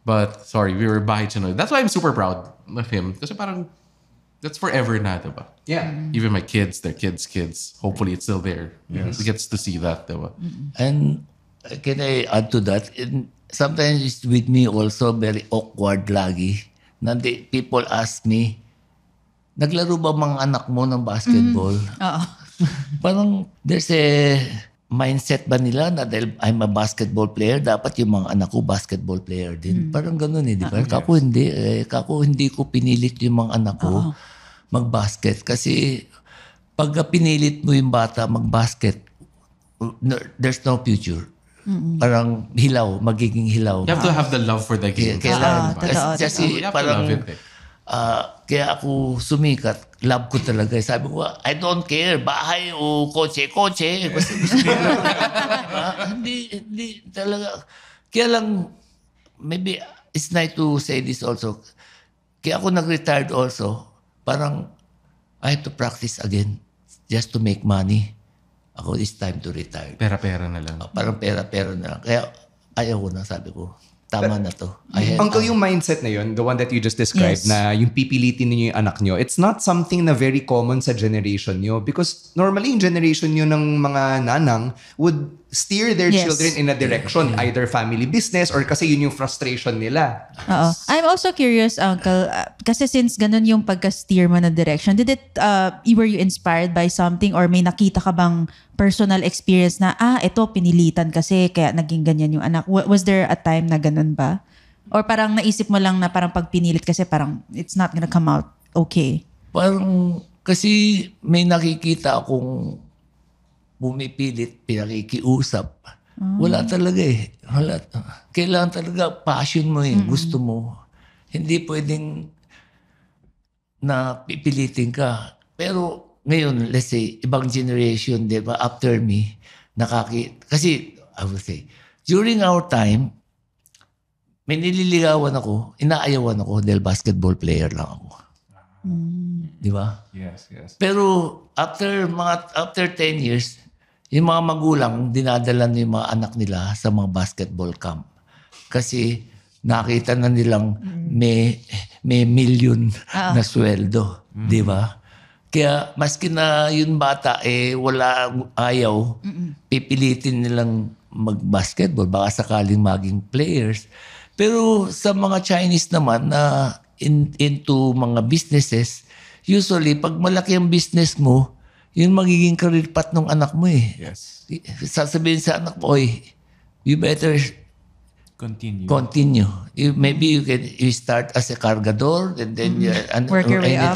Speaker 6: But sorry, we were bahay Chinoy. That's why I'm super proud of him. Kasi parang that's forever na, diba?
Speaker 2: Yeah.
Speaker 6: Even my kids, their kids' kids. Hopefully it's still there. Yes. He gets to see that, diba?
Speaker 5: And can I add to that? Sometimes it's with me also very awkward lagi. Na people ask me, naglaro ba mga anak mo ng basketball?
Speaker 3: Oo.
Speaker 5: Parang there's a mindset ba nila na dahil I'm a basketball player, dapat yung mga anak ko basketball player din. Parang ganun di ba? Kako hindi. Kako hindi ko pinilit yung mga anak ko mag-basket. Kasi pag pinilit mo yung bata mag-basket, there's no future. Parang hilaw, magiging hilaw.
Speaker 6: You have to have the love for the game.
Speaker 5: Kailangan.
Speaker 3: Totoo.
Speaker 5: Kasi
Speaker 6: You have to
Speaker 5: parang
Speaker 6: love it.
Speaker 5: kaya ako sumikat, love ko talaga. Sabi ko, I don't care, bahay o kotse. Basta gusto ko. Hindi talaga. Kaya lang, maybe it's nice to say this also. Kaya ako nag-retired also, parang I have to practice again just to make money. Ako, it's time to retire.
Speaker 6: Pera-pera na lang.
Speaker 5: Parang pera-pera na lang. Kaya ayaw ko na, sabi ko. Tama na to.
Speaker 2: Uncle, yung mindset na yun, the one that you just described,
Speaker 3: Yes.
Speaker 2: na yung pipilitin niyo yung anak niyo, it's not something na very common sa generation niyo. Because normally, yung generation niyo ng mga nanang would steer their
Speaker 3: Yes.
Speaker 2: children in a direction, either family business or kasi yun yung frustration nila.
Speaker 3: Oo. I'm also curious, Uncle, kasi since ganun yung pagka-steer mo na direction, were you inspired by something or may nakita ka bang personal experience na, ito pinilitan kasi kaya naging ganyan yung anak? Was there a time na ganun ba? Or parang naisip mo lang na parang pag pinilit kasi parang it's not gonna come out okay?
Speaker 5: Parang, kasi may nakikita akong pumipilit, pinakikiusap. Wala talaga Wala. Kailangan talaga passion mo gusto mo. Hindi pwedeng na pipilitin ka. Pero ngayon, let's say, ibang generation, di ba, after me, kasi, I would say, during our time, may nililigawan ako, inaayawan ako dahil basketball player lang ako. Di ba?
Speaker 1: Yes.
Speaker 5: Pero after 10 years, yung mga magulang, dinadala na yung mga anak nila sa mga basketball camp. Kasi nakita na nilang may million na sweldo. Di ba? Kaya maski na yung bata, wala ayaw, pipilitin nilang mag-basketball. Baka sakaling maging players. Pero sa mga Chinese naman na into mga businesses, usually, pag malaki ang business mo, yun magiging career path ng anak mo
Speaker 1: Yes.
Speaker 5: Sasabihin sa anak mo, you better
Speaker 1: Continue.
Speaker 5: Maybe you start as a cargador and then
Speaker 3: Work your way up.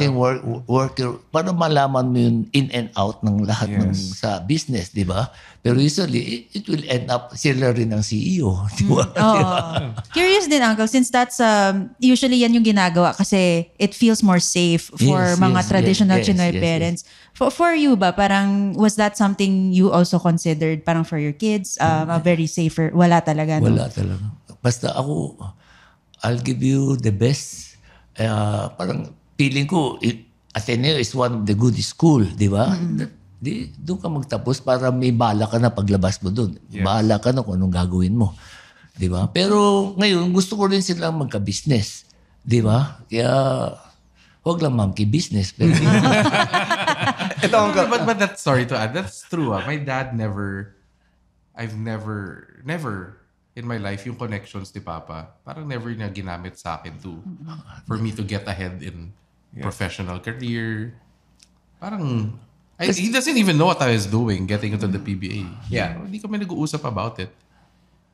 Speaker 5: para malaman mo yung in and out ng lahat ng sa business, di ba? Pero usually, it will end up sila rin ang CEO, di ba?
Speaker 3: Curious din, Uncle, since that's usually yan yung ginagawa kasi it feels more safe for mga traditional Chinoy parents. For you ba, parang was that something you also considered parang for your kids? A very safer, wala talaga. No?
Speaker 5: Wala talaga. Basta ako, I'll give you the best. Parang feeling ko, Ateneo is one of the good school, di ba? Doon ka magtapos para may bala ka na paglabas mo doon. Bahala ka na kung anong gagawin mo. Di ba? Pero ngayon, gusto ko rin silang magka-business. Di ba? Kaya, huwag lang monkey business. Pero,
Speaker 2: Ito, Uncle.
Speaker 6: But that's, sorry to add, that's true. My dad I've never in my life, yung connections ni Papa, parang never niya ginamit sa akin for me to get ahead in professional career. Parang, he doesn't even know what I was doing getting into the PBA.
Speaker 2: Yeah.
Speaker 6: Hindi kami nag-uusap about it.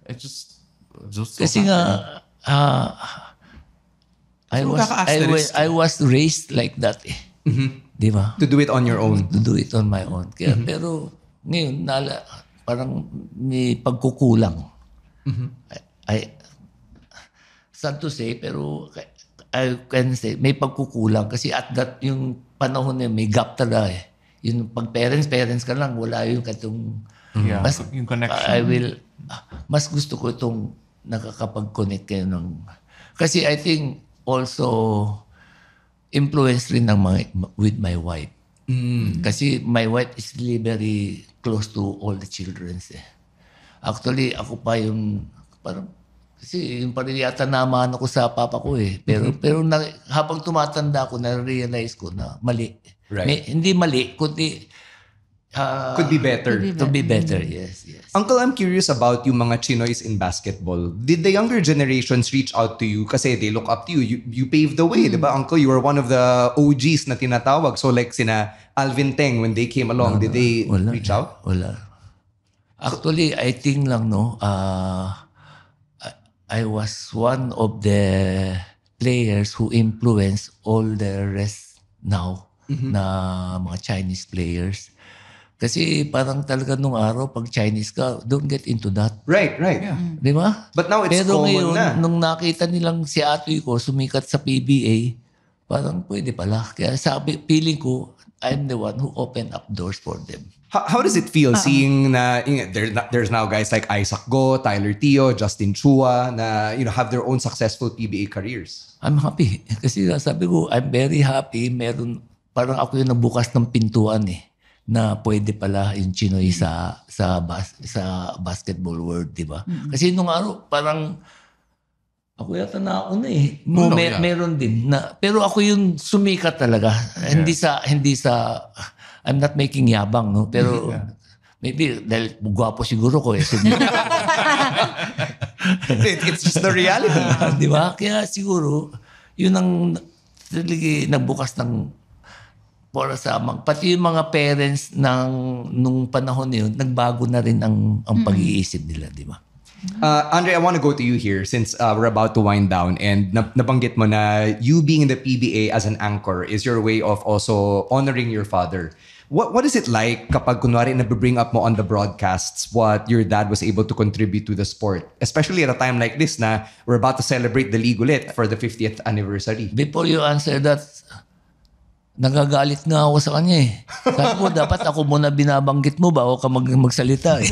Speaker 6: It just so
Speaker 5: kasi nga, I was raised like that eh. Di ba?
Speaker 2: To do it on your own.
Speaker 5: To do it on my own. Kaya, pero ngayon, parang may pagkukulang. Sad to say, pero I can say, may pagkukulang. Kasi at that, yung panahon na may gap talaga eh. Yung pag parents ka lang, wala yung katong...
Speaker 4: Yung connection.
Speaker 5: Mas gusto ko itong nakakapag-connect kayo ng... Kasi I think also influence rin with my wife. Kasi my wife is really very close to all the children. Actually, ako pa yung parang kasi yung parang yata naman ako sa papa ko eh. Pero habang tumatanda ako, na-realize ko na mali.
Speaker 2: Right.
Speaker 5: Hindi mali, kundi
Speaker 2: Could be better.
Speaker 5: to be better, yes.
Speaker 2: Uncle, I'm curious about yung mga Chinoys in basketball. Did the younger generations reach out to you kasi they look up to you? You paved the way, di ba? Uncle, you were one of the OGs na tinatawag. So like sina Alvin Teng, when they came along, did they reach out?
Speaker 5: Wala. Actually, I think lang, no, I was one of the players who influenced all the rest now na mga Chinese players. Kasi parang talaga nung araw, pag Chinese ka, don't get into that.
Speaker 2: Right. Yeah.
Speaker 5: Di ba?
Speaker 2: But now it's
Speaker 5: Pero
Speaker 2: common
Speaker 5: ngayon,
Speaker 2: na.
Speaker 5: nung nakita nilang si atoy ko sumikat sa PBA, parang pwede pala. Kaya feeling ko, I'm the one who opened up doors for them.
Speaker 2: How does it feel seeing na there's now guys like Isaac Go, Tyler Teo, Justin Chua na have their own successful PBA careers?
Speaker 5: I'm happy. Kasi sabi ko, I'm very happy. Parang ako yung nabukas ng pintuan eh, na pwede pala yung Chinoy sa basketball world, di ba? Kasi nung araw, parang ako yata na ako na eh. Meron din. Pero ako yung sumikat talaga. Yeah. Hindi sa I'm not making yabang, no? Pero maybe dahil gwapo siguro ko eh.
Speaker 2: It's just the reality.
Speaker 5: Di ba? Kaya siguro, yun ang nagbukas ng para sa pati yung mga parents nung panahon na yun, nagbago na rin ang pag-iisip nila, di ba?
Speaker 2: Andre, I want to go to you here since we're about to wind down and nabanggit mo na you being in the PBA as an anchor is your way of also honoring your father. What is it like kapag kunwari nabibring up mo on the broadcasts what your dad was able to contribute to the sport? Especially at a time like this na we're about to celebrate the league ulit for the 50th anniversary.
Speaker 5: Before you answer that, nagagalit nga ako sa kanya eh. Sabi ko, dapat ako muna binabanggit mo bago ka magsalita eh.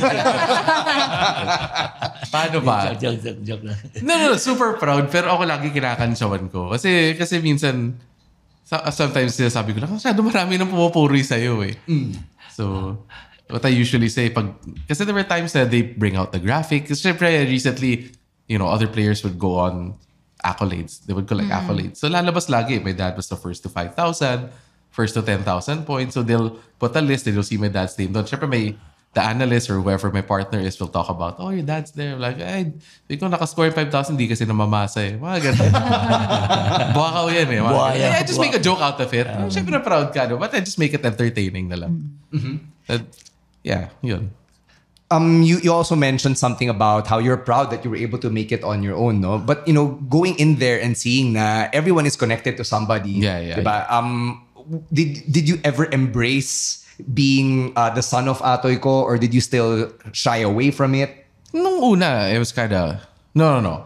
Speaker 6: Paano ba?
Speaker 5: Joke lang.
Speaker 6: No, super proud. Pero ako lagi kinakansyawan ko. Kasi minsan, sometimes sabi ko lang, masyado marami nang pumupuri sa'yo eh. So, what I usually say, kasi there were times that they bring out the graphic. Kasi syempre, recently, other players would go on accolades. They would collect accolades. So, lalabas lagi. My dad was the first to 5,000, first to 10,000 points. So, they'll put a list and you'll see my dad's name doon. Syempre, the analyst or whoever my partner is will talk about, oh, your dad's there. Like, ikaw nakascore 5,000, di kasi namamasa eh. Mga ganun. Buwakaw yan eh.
Speaker 5: Buwaya.
Speaker 6: I just make a joke out of it. Siyempre proud ka, no? But I just make it entertaining na lang. Yeah, yun.
Speaker 2: You also mentioned something about how you're proud that you were able to make it on your own, no? But, going in there and seeing na everyone is connected to somebody.
Speaker 6: Yeah.
Speaker 2: Diba? Did you ever embrace being the son of Atoy ko or did you still shy away from it?
Speaker 6: Nung una, it was kind of... No.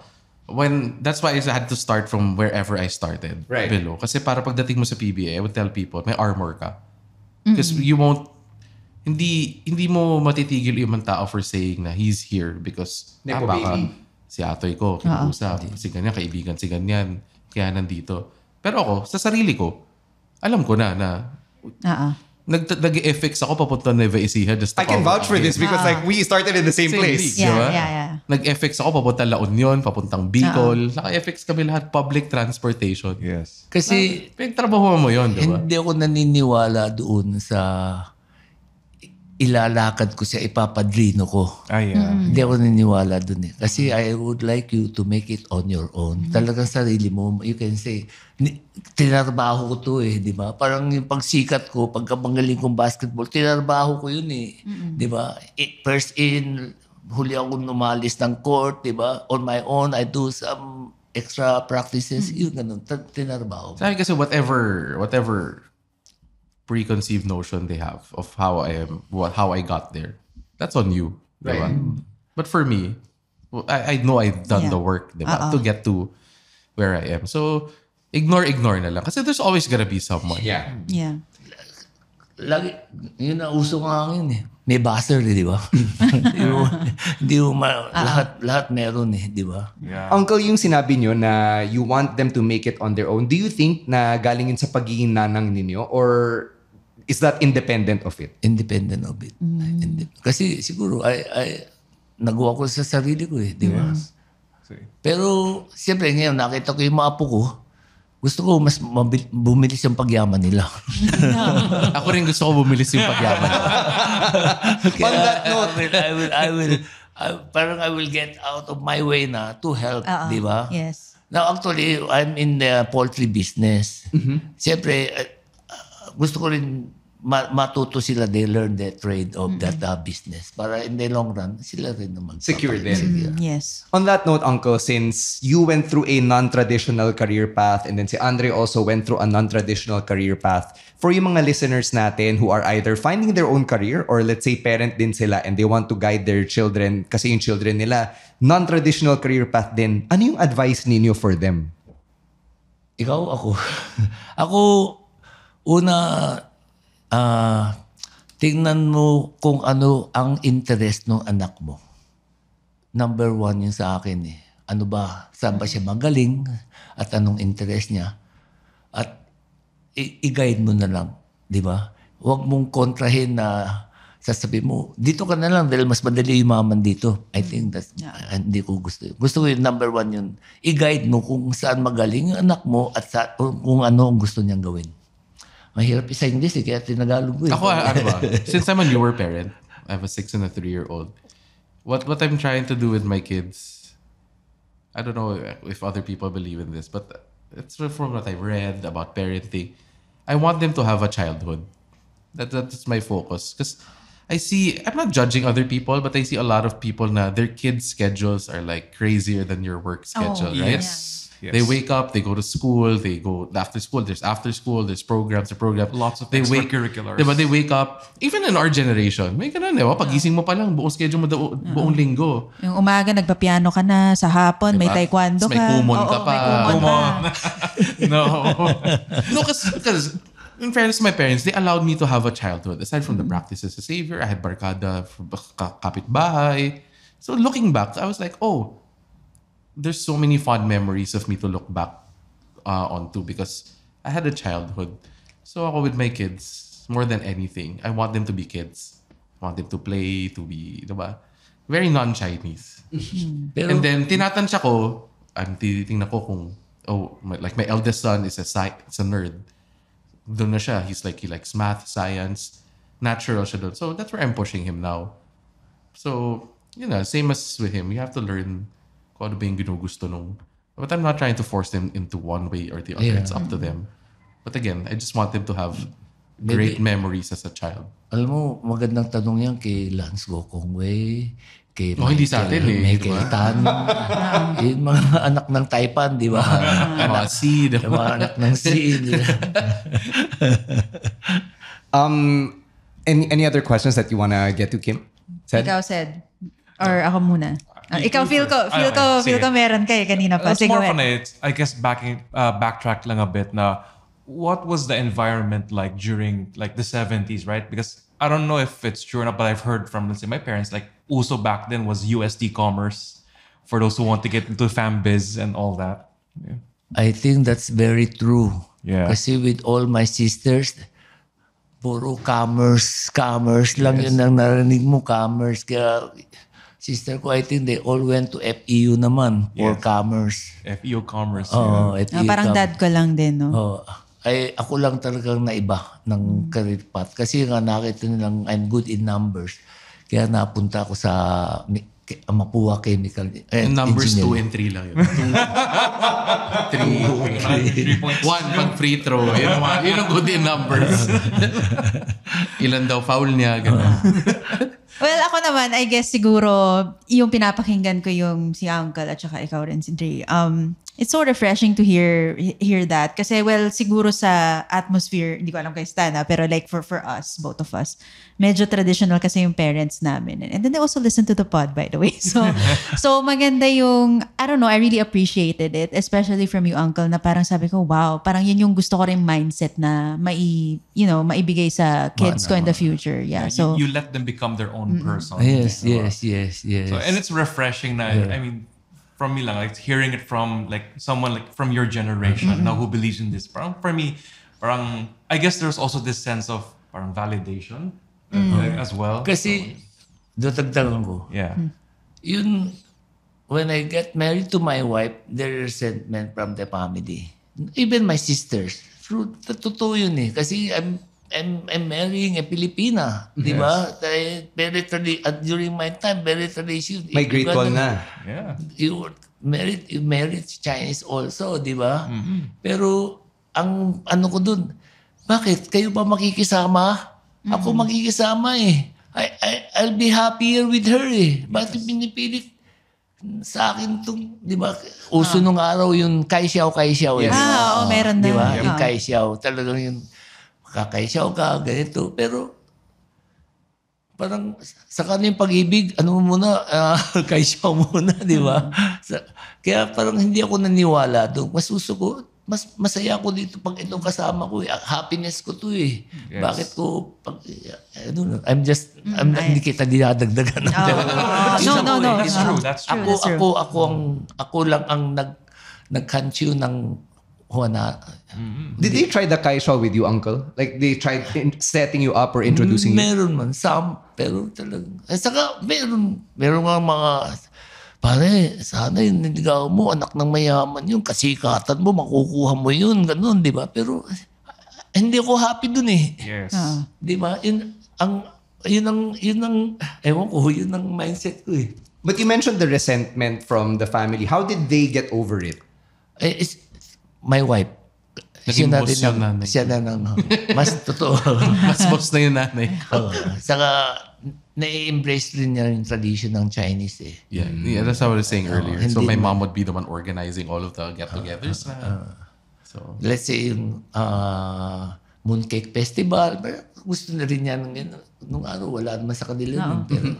Speaker 6: That's why I had to start from wherever I started.
Speaker 2: Right.
Speaker 6: Below. Kasi para pagdating mo sa PBA, I would tell people, may armor ka. Because you won't... Hindi mo matitigil yung tao for saying na he's here because
Speaker 2: Nepo
Speaker 6: baka
Speaker 2: baby.
Speaker 6: Si atoy ko, kinausap. Si ganyan, kaibigan si ganyan. Kaya nandito. Pero ako, sa sarili ko, alam ko na nag-FX ako papunta Nueva Ecija just to
Speaker 2: I can
Speaker 6: cover
Speaker 2: vouch for this because like we started in the same place.
Speaker 6: league, diba? Nag-FX ako papunta La Union, papuntang Bicol. Naka-FX kami lahat, public transportation.
Speaker 1: Yes.
Speaker 5: Kasi
Speaker 6: Pinagtrabaho mo yun, di ba?
Speaker 5: hindi ako naniniwala doon sa ilalakad ko siya, ipapadrino ko.
Speaker 1: Yeah.
Speaker 5: Hindi ako naniniwala doon eh. Kasi I would like you to make it on your own. Talagang sarili mo, you can say, tinarbaho ko to eh, di ba? Parang yung pagsikat ko, pagkabangaling kong basketball, tinarbaho ko yun eh. Di ba? First in, huli ako umalis ng court, di ba? On my own, I do some extra practices. Yun ganun, tinarbaho.
Speaker 6: Sabi kasi whatever preconceived notion they have of how I am, how I got there, that's on you. Diba? But for me, I know I've done the work diba? To get to where I am. So, ignore na lang. Kasi there's always gonna be someone.
Speaker 2: Yeah.
Speaker 5: Lagi, yun na uso nga ngayon eh. May buzzer eh, di ba? lahat meron eh, di ba?
Speaker 1: Yeah.
Speaker 2: Uncle, yung sinabi nyo na you want them to make it on their own, do you think na galing yun sa pagiging nanang ninyo or is that independent of it?
Speaker 5: Independent of it. Kasi siguro, nagawa ko sa sarili ko eh, di ba? Pero, siyempre ngayon, nakita ko yung mga apo ko, gusto ko mas bumilis yung pagyaman nila.
Speaker 6: Ako rin gusto ko bumilis yung pagyaman.
Speaker 2: On that note,
Speaker 5: I will get out of my way na to help, di ba?
Speaker 3: Yes.
Speaker 5: Now, actually, I'm in the poultry business. Siyempre, gusto ko rin matuto sila, they learn the trade of that business. Para in the long run, sila rin naman.
Speaker 2: Secure din.
Speaker 3: Yes.
Speaker 2: On that note, Uncle, since you went through a non-traditional career path and then si Andre also went through a non-traditional career path, for yung mga listeners natin who are either finding their own career or let's say parent din sila and they want to guide their children kasi yung children nila, non-traditional career path din, ano yung advice ninyo for them?
Speaker 5: Ikaw, ako. Ako, una, tingnan mo kung ano ang interest ng anak mo. Number 1 yun sa akin eh. Ano ba? Saan ba siya magaling? At anong interest niya? At i-guide mo na lang. Di ba? Huwag mong kontrahin na sasabihin mo, dito ka na lang dahil mas madali yumaman dito. I think that's, hindi ko gusto yun. Gusto ko yung number 1 yun. I-guide mo kung saan magaling yung anak mo at kung ano ang gusto niyang gawin. Mahirap isa English eh, kaya tinagalog ko eh.
Speaker 6: Ako, ano ba? Since I'm a newer parent, I have a 6 and a 3-year-old. What I'm trying to do with my kids, I don't know if other people believe in this, but it's from what I've read about parenting. I want them to have a childhood. That's my focus. Because I'm not judging other people, but I see a lot of people na their kids' schedules are like crazier than your work schedule, right?
Speaker 2: Yes.
Speaker 6: They wake up, they go to school, they go after school, there's programs.
Speaker 4: Lots of
Speaker 6: They
Speaker 4: extracurriculars.
Speaker 6: Diba, they wake up, even in our generation, may ganun, diba? Pagising mo pa lang, buong schedule mo buong linggo.
Speaker 3: Yung umaga, nagpapiano ka na, sa hapon, may
Speaker 6: Diba?
Speaker 3: taekwondo ka.
Speaker 6: May kumon ka pa.
Speaker 3: May kumon pa.
Speaker 6: No, because in fairness to my parents, they allowed me to have a childhood. Aside from the practices sa Xavier, I had barkada, kapitbahay. So looking back, I was like, oh, there's so many fond memories of me to look back onto because I had a childhood. So ako with my kids, more than anything, I want them to be kids. I want them to play, to be, diba? Very non-Chinese.
Speaker 5: Pero,
Speaker 6: And then, tinatansya ko, tinitingnan ko kung, like my eldest son is a nerd. Doon na siya. He likes math, science, natural siya doon. So that's where I'm pushing him now. So, same as with him. You have to learn kung ano ba yung ginugusto nung. But I'm not trying to force them into one way or the other.
Speaker 5: Yeah.
Speaker 6: It's up to them. But again, I just want them to have great memories as a child.
Speaker 5: alam mo, magandang tanong yan kay Lance Gokongwei, kay
Speaker 6: hindi sa atin eh,
Speaker 5: Michael
Speaker 6: diba?
Speaker 5: Tan. Yung mga anak ng Taipan, di ba?
Speaker 6: Mga seed.
Speaker 5: Yung mga anak ng seed.
Speaker 2: Any other questions that you wanna get to, Kim?
Speaker 3: Ikaw said. Or ako muna. Ikaw feel ko meron kayo kanina pa.
Speaker 4: It's
Speaker 3: Sige,
Speaker 4: more
Speaker 3: go
Speaker 4: fun
Speaker 3: ahead.
Speaker 4: I guess backtrack lang a bit na what was the environment like during like the 70s, right? Because I don't know if it's true or not, but I've heard from, let's say, my parents, like uso back then was USD commerce for those who want to get into fam biz and all that. Yeah.
Speaker 5: I think that's very true.
Speaker 4: Yeah.
Speaker 5: Kasi with all my sisters, puro commerce lang yun ang narinig mo, commerce. Kaya sister ko, I think they all went to FEU naman for commerce.
Speaker 4: FEO Commerce.
Speaker 5: Oh,
Speaker 4: yeah.
Speaker 5: FEU
Speaker 3: Parang dad ko lang din, no?
Speaker 5: Oh, ay ako lang talagang naiba ng career path kasi nga nakita nilang I'm good in numbers. Kaya napunta ako sa Mapua Chemical
Speaker 6: Numbers 2
Speaker 5: Engineering.
Speaker 6: and 3 lang yun. 3. 1 pag free throw. Yun ang good in numbers. Ilan daw foul niya. Ganun.
Speaker 3: Well, ako naman, I guess siguro, yung pinapakinggan ko yung si Uncle at saka ikaw rin si Dre. It's so refreshing to hear that. Kasi, well, siguro sa atmosphere, hindi ko alam kay Stan, pero like for us, both of us, medyo traditional kasi yung parents namin. And then they also listen to the pod, by the way. So maganda yung, I don't know, I really appreciated it, especially from you, Uncle, na parang sabi ko, wow, parang yun yung gusto ko rin mindset na maibigay sa kids ko in the future. Yeah, so
Speaker 4: you let them become their own person.
Speaker 5: Yes.
Speaker 4: So, and it's refreshing na, I mean, from me lang, like hearing it from like someone like from your generation now who believes in this. Parang for me, parang I guess there's also this sense of parang validation as well.
Speaker 5: Kasi, dodagdagan ko.
Speaker 4: Yeah.
Speaker 5: Yun, when I get married to my wife, there is resentment from the family. Even my sisters. True, totoo yun eh. Kasi I'm marrying a Filipina. Di ba? During my time, very traditional.
Speaker 2: May great call na.
Speaker 4: Yeah.
Speaker 5: You married Chinese also, di ba? Pero, ang ano ko dun, bakit? Kayo ba makikisama? Ako makikisama eh. I'll be happier with her eh. Bakit pinipilit sa akin itong, di ba? Uso nung araw yung Kai-Xiao eh.
Speaker 3: oo, meron
Speaker 5: Di
Speaker 3: na.
Speaker 5: ba?
Speaker 3: Yeah.
Speaker 5: Yung Kai-Xiao. Talagang yung kakaisyaw ka, ganito. Pero, parang sa kanyang pag-ibig, ano muna, kaisyaw muna, di ba? Kaya parang hindi ako naniwala doon. Mas gusto ko, mas masaya ako dito pag itong kasama ko. Happiness ko to eh.
Speaker 4: Yes.
Speaker 5: Bakit ko, hindi kita dinadagdagan.
Speaker 3: No.
Speaker 4: It's true. That's true.
Speaker 5: Ako lang ang nagkansyo ng Juana.
Speaker 2: Did they try the Kaisha with you, Uncle? Like they tried setting you up or introducing you?
Speaker 5: Meron man, some, pero talagang. Saka meron nga mga, pare, sana yung niligaw mo, anak ng mayaman yun, kasikatan mo, makukuha mo yun, ganun, di ba? Pero hindi ako happy dun eh.
Speaker 4: Yes.
Speaker 5: Di ba? Yun ang, ewan ko, yun ang mindset ko eh.
Speaker 2: But you mentioned the resentment from the family. How did they get over it?
Speaker 5: It's my wife.
Speaker 6: Naging boss yung nanay.
Speaker 5: Siya na mas totoo.
Speaker 6: Mas boss na yung nanay.
Speaker 5: Saka, na-embrace rin niya yung tradition ng Chinese eh.
Speaker 6: Yeah, that's what I was saying earlier. So
Speaker 5: hindi
Speaker 6: my
Speaker 5: man.
Speaker 6: mom would be the one organizing all of the get-togethers. So
Speaker 5: Let's say yung Mooncake Festival, gusto na rin niya nung araw, wala naman sa kanila. nun, pero,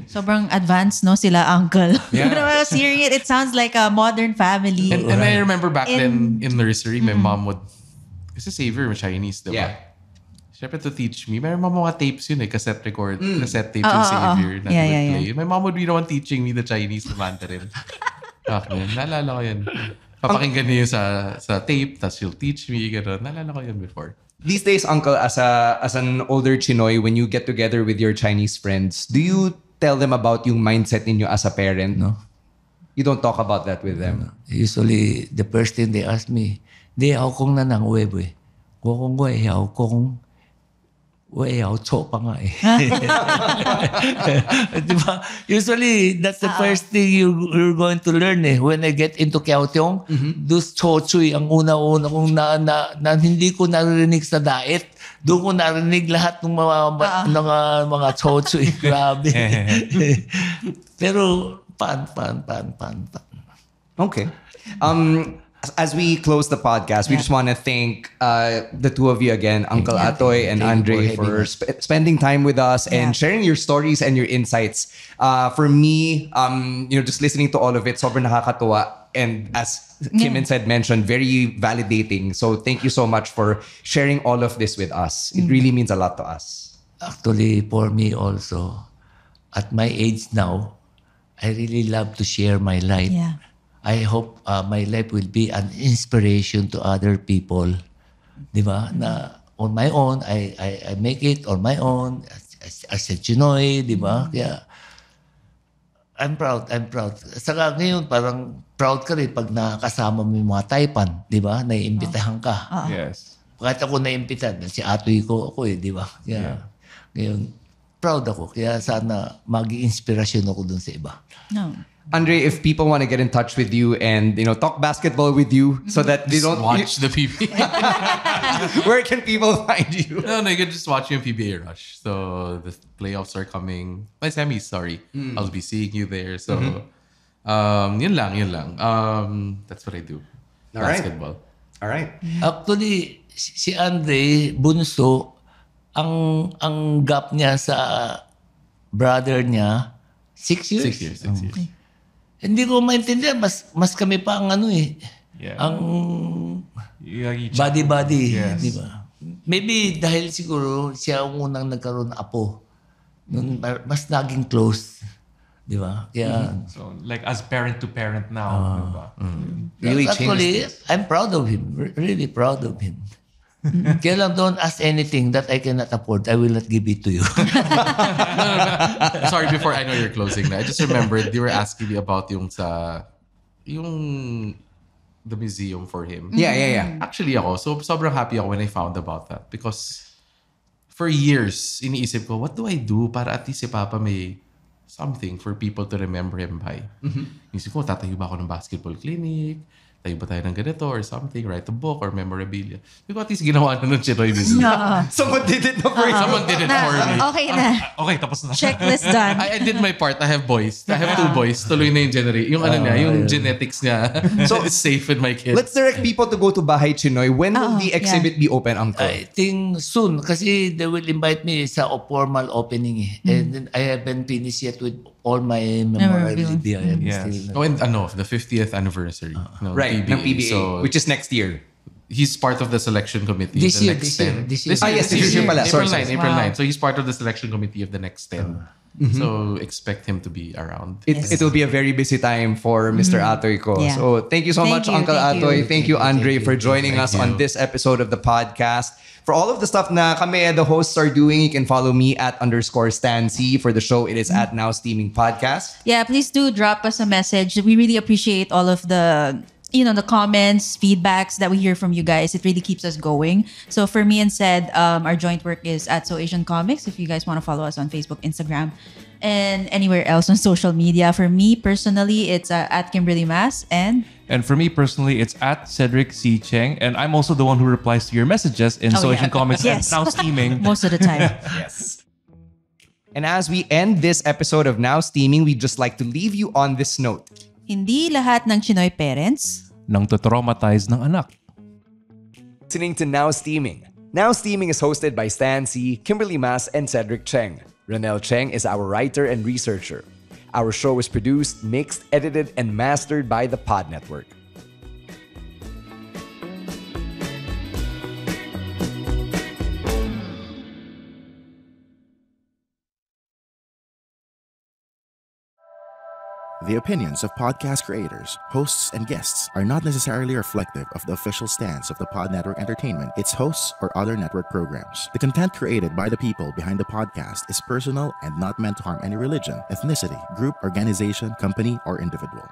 Speaker 3: Sobrang advanced, no, sila, Uncle.
Speaker 4: Yeah.
Speaker 3: When I was hearing it sounds like a modern family.
Speaker 6: and I remember back then in nursery, my mom would, kasi Xavier was Chinese, diba?
Speaker 2: Yeah.
Speaker 6: Siyempre to teach me. Mayroon mga tapes yun eh, cassette tapes yung Xavier na would play. My mom would be the one teaching me the Chinese to Mandarin. Naalala ko yun. Papakinggan niya yun sa tape, tapos she'll teach me, gano'n. Naalala ko yun before.
Speaker 2: These days, Uncle, as an older Chinoy, when you get together with your Chinese friends, do you tell them about yung mindset ninyo as a parent?
Speaker 5: No.
Speaker 2: You don't talk about that with them?
Speaker 5: Usually, the first thing they ask me, di ako kong nanang webo eh. Kung ako kong cho pa nga eh. Diba? Usually, that's the first thing you're going to learn eh. When I get into Kiaotiong, those chochoy, ang una-una kong na hindi ko narinig sa diet. Doon ko narinig lahat ng mga chochoy. Grabe. Pero, pan.
Speaker 2: Okay. As we close the podcast, we just want to thank the two of you again, Uncle Atoy and
Speaker 5: Thank you
Speaker 2: Andre,
Speaker 5: for
Speaker 2: for spending time with us and sharing your stories and your insights. For me, just listening to all of it, sobrang nakakatuwa. And as Kim and said, mentioned, very validating. So thank you so much for sharing all of this with us. It really means a lot to us.
Speaker 5: Actually, for me also, at my age now, I really love to share my life.
Speaker 3: Yeah.
Speaker 5: I hope my life will be an inspiration to other people. Di ba? Na on my own, I make it on my own as a Chinoy, di ba? Kaya I'm proud. Saka ngayon, parang proud ka rin pag nakakasama mo yung mga Taipan, di ba? Naiimbitahan ka.
Speaker 4: Yes.
Speaker 5: Kahit ako naimbitahan, si atoy ko ako di ba? Kaya, ngayon, proud ako. Kaya sana mag-inspirasyon ako dun sa iba.
Speaker 3: No.
Speaker 2: Andre, if people want to get in touch with you and talk basketball with you, so that they don't
Speaker 6: Watch the PBA.
Speaker 2: where can people find you?
Speaker 6: No, you can just watch you in PBA Rush. So the playoffs are coming. My semis, sorry. I'll be seeing you there. So, yun lang. That's what I do.
Speaker 2: All right.
Speaker 6: Basketball.
Speaker 2: All right.
Speaker 5: Actually, si Andre Bunso, ang gap niya sa brother niya, 6 years?
Speaker 6: 6 years.
Speaker 5: Hindi ko maintindihan. Mas kami pa ang
Speaker 4: Yeah.
Speaker 5: ang
Speaker 4: You
Speaker 5: body-body.
Speaker 4: Yes.
Speaker 5: Di ba? Maybe dahil siguro siya ang unang nagkaroon ng apo. Nun, mas naging close. Di ba? Kaya,
Speaker 4: So, like as parent to parent now. diba?
Speaker 2: Really
Speaker 5: actually,
Speaker 2: changed.
Speaker 5: I'm proud of him. Really proud of him. Kaya lang, don't ask anything that I cannot afford. I will not give it to you.
Speaker 6: Sorry, before I know you're closing na, I just remembered you were asking me about yung the museum for him.
Speaker 2: Yeah.
Speaker 6: Actually ako, sobrang happy ako when I found about that because for years, iniisip ko, what do I do para at least si Papa may something for people to remember him by? Isip ko, tatayo ba ako ng basketball clinic? Tayo ba tayo ng ganito or something? Write a book or memorabilia? Because at least ginawa na ng Chinoy Museum.
Speaker 2: Someone did it the first
Speaker 6: Someone did it for me.
Speaker 3: Okay na.
Speaker 4: Okay, tapos na.
Speaker 3: Checklist done.
Speaker 6: I did my part. I have boys. I have 2 boys. Tuloy na yung yung yung genetics niya. So it's safe with my kids.
Speaker 2: Let's direct people to go to Bahay Chinoy. When will the exhibit be open, Uncle?
Speaker 5: I think soon kasi they will invite me sa formal opening and then I haven't finished yet with all my memorabilia. I'm
Speaker 4: Yes.
Speaker 5: still-
Speaker 6: and the 50th anniversary.
Speaker 2: Right, ng PBA,
Speaker 6: So
Speaker 2: which is next year.
Speaker 6: he's part of the selection committee.
Speaker 5: This
Speaker 6: the
Speaker 5: year,
Speaker 6: next
Speaker 5: this year,
Speaker 6: 10.
Speaker 5: this year.
Speaker 2: Ah, yes, this year pala.
Speaker 6: April
Speaker 2: Sorry.
Speaker 6: 9. April 9. So he's part of the selection committee of the next 10. So expect him to be around.
Speaker 2: It will be a very busy time for Mr. Atoy ko.
Speaker 3: Yeah.
Speaker 2: So thank you so
Speaker 3: Thank
Speaker 2: much,
Speaker 3: you,
Speaker 2: Uncle
Speaker 3: thank you.
Speaker 2: Atoy. Thank you, Andre, for joining
Speaker 6: Thank
Speaker 2: us on
Speaker 6: you.
Speaker 2: this episode of the podcast. For all of the stuff na kami, the hosts, are doing, you can follow me at @StanC. For the show, it is at Now Steaming Podcast.
Speaker 3: Yeah, please do drop us a message. We really appreciate all of the the comments, feedbacks that we hear from you guys. It really keeps us going. So for me and Sed, our joint work is at So Asian Comics. If you guys want to follow us on Facebook, Instagram, and anywhere else on social media. For me personally, it's at Kimberly Mas and
Speaker 4: And for me personally, it's at Cedric C. Cheng. And I'm also the one who replies to your messages in Social Comics
Speaker 3: Yes.
Speaker 4: and Now Steaming.
Speaker 3: most of the time.
Speaker 2: And as we end this episode of Now Steaming, we'd just like to leave you on this note.
Speaker 3: Hindi lahat ng Chinoy parents
Speaker 4: Nang to-traumatize ng anak.
Speaker 2: Listening to Now Steaming. Now Steaming is hosted by Stan C, Kimberly Mas, and Cedric Cheng. Ronel Cheng is our writer and researcher. Our show is produced, mixed, edited, and mastered by the Pod Network.
Speaker 1: The opinions of podcast creators, hosts, and guests are not necessarily reflective of the official stance of the Pod Network Entertainment, its hosts, or other network programs. The content created by the people behind the podcast is personal and not meant to harm any religion, ethnicity, group, organization, company, or individual.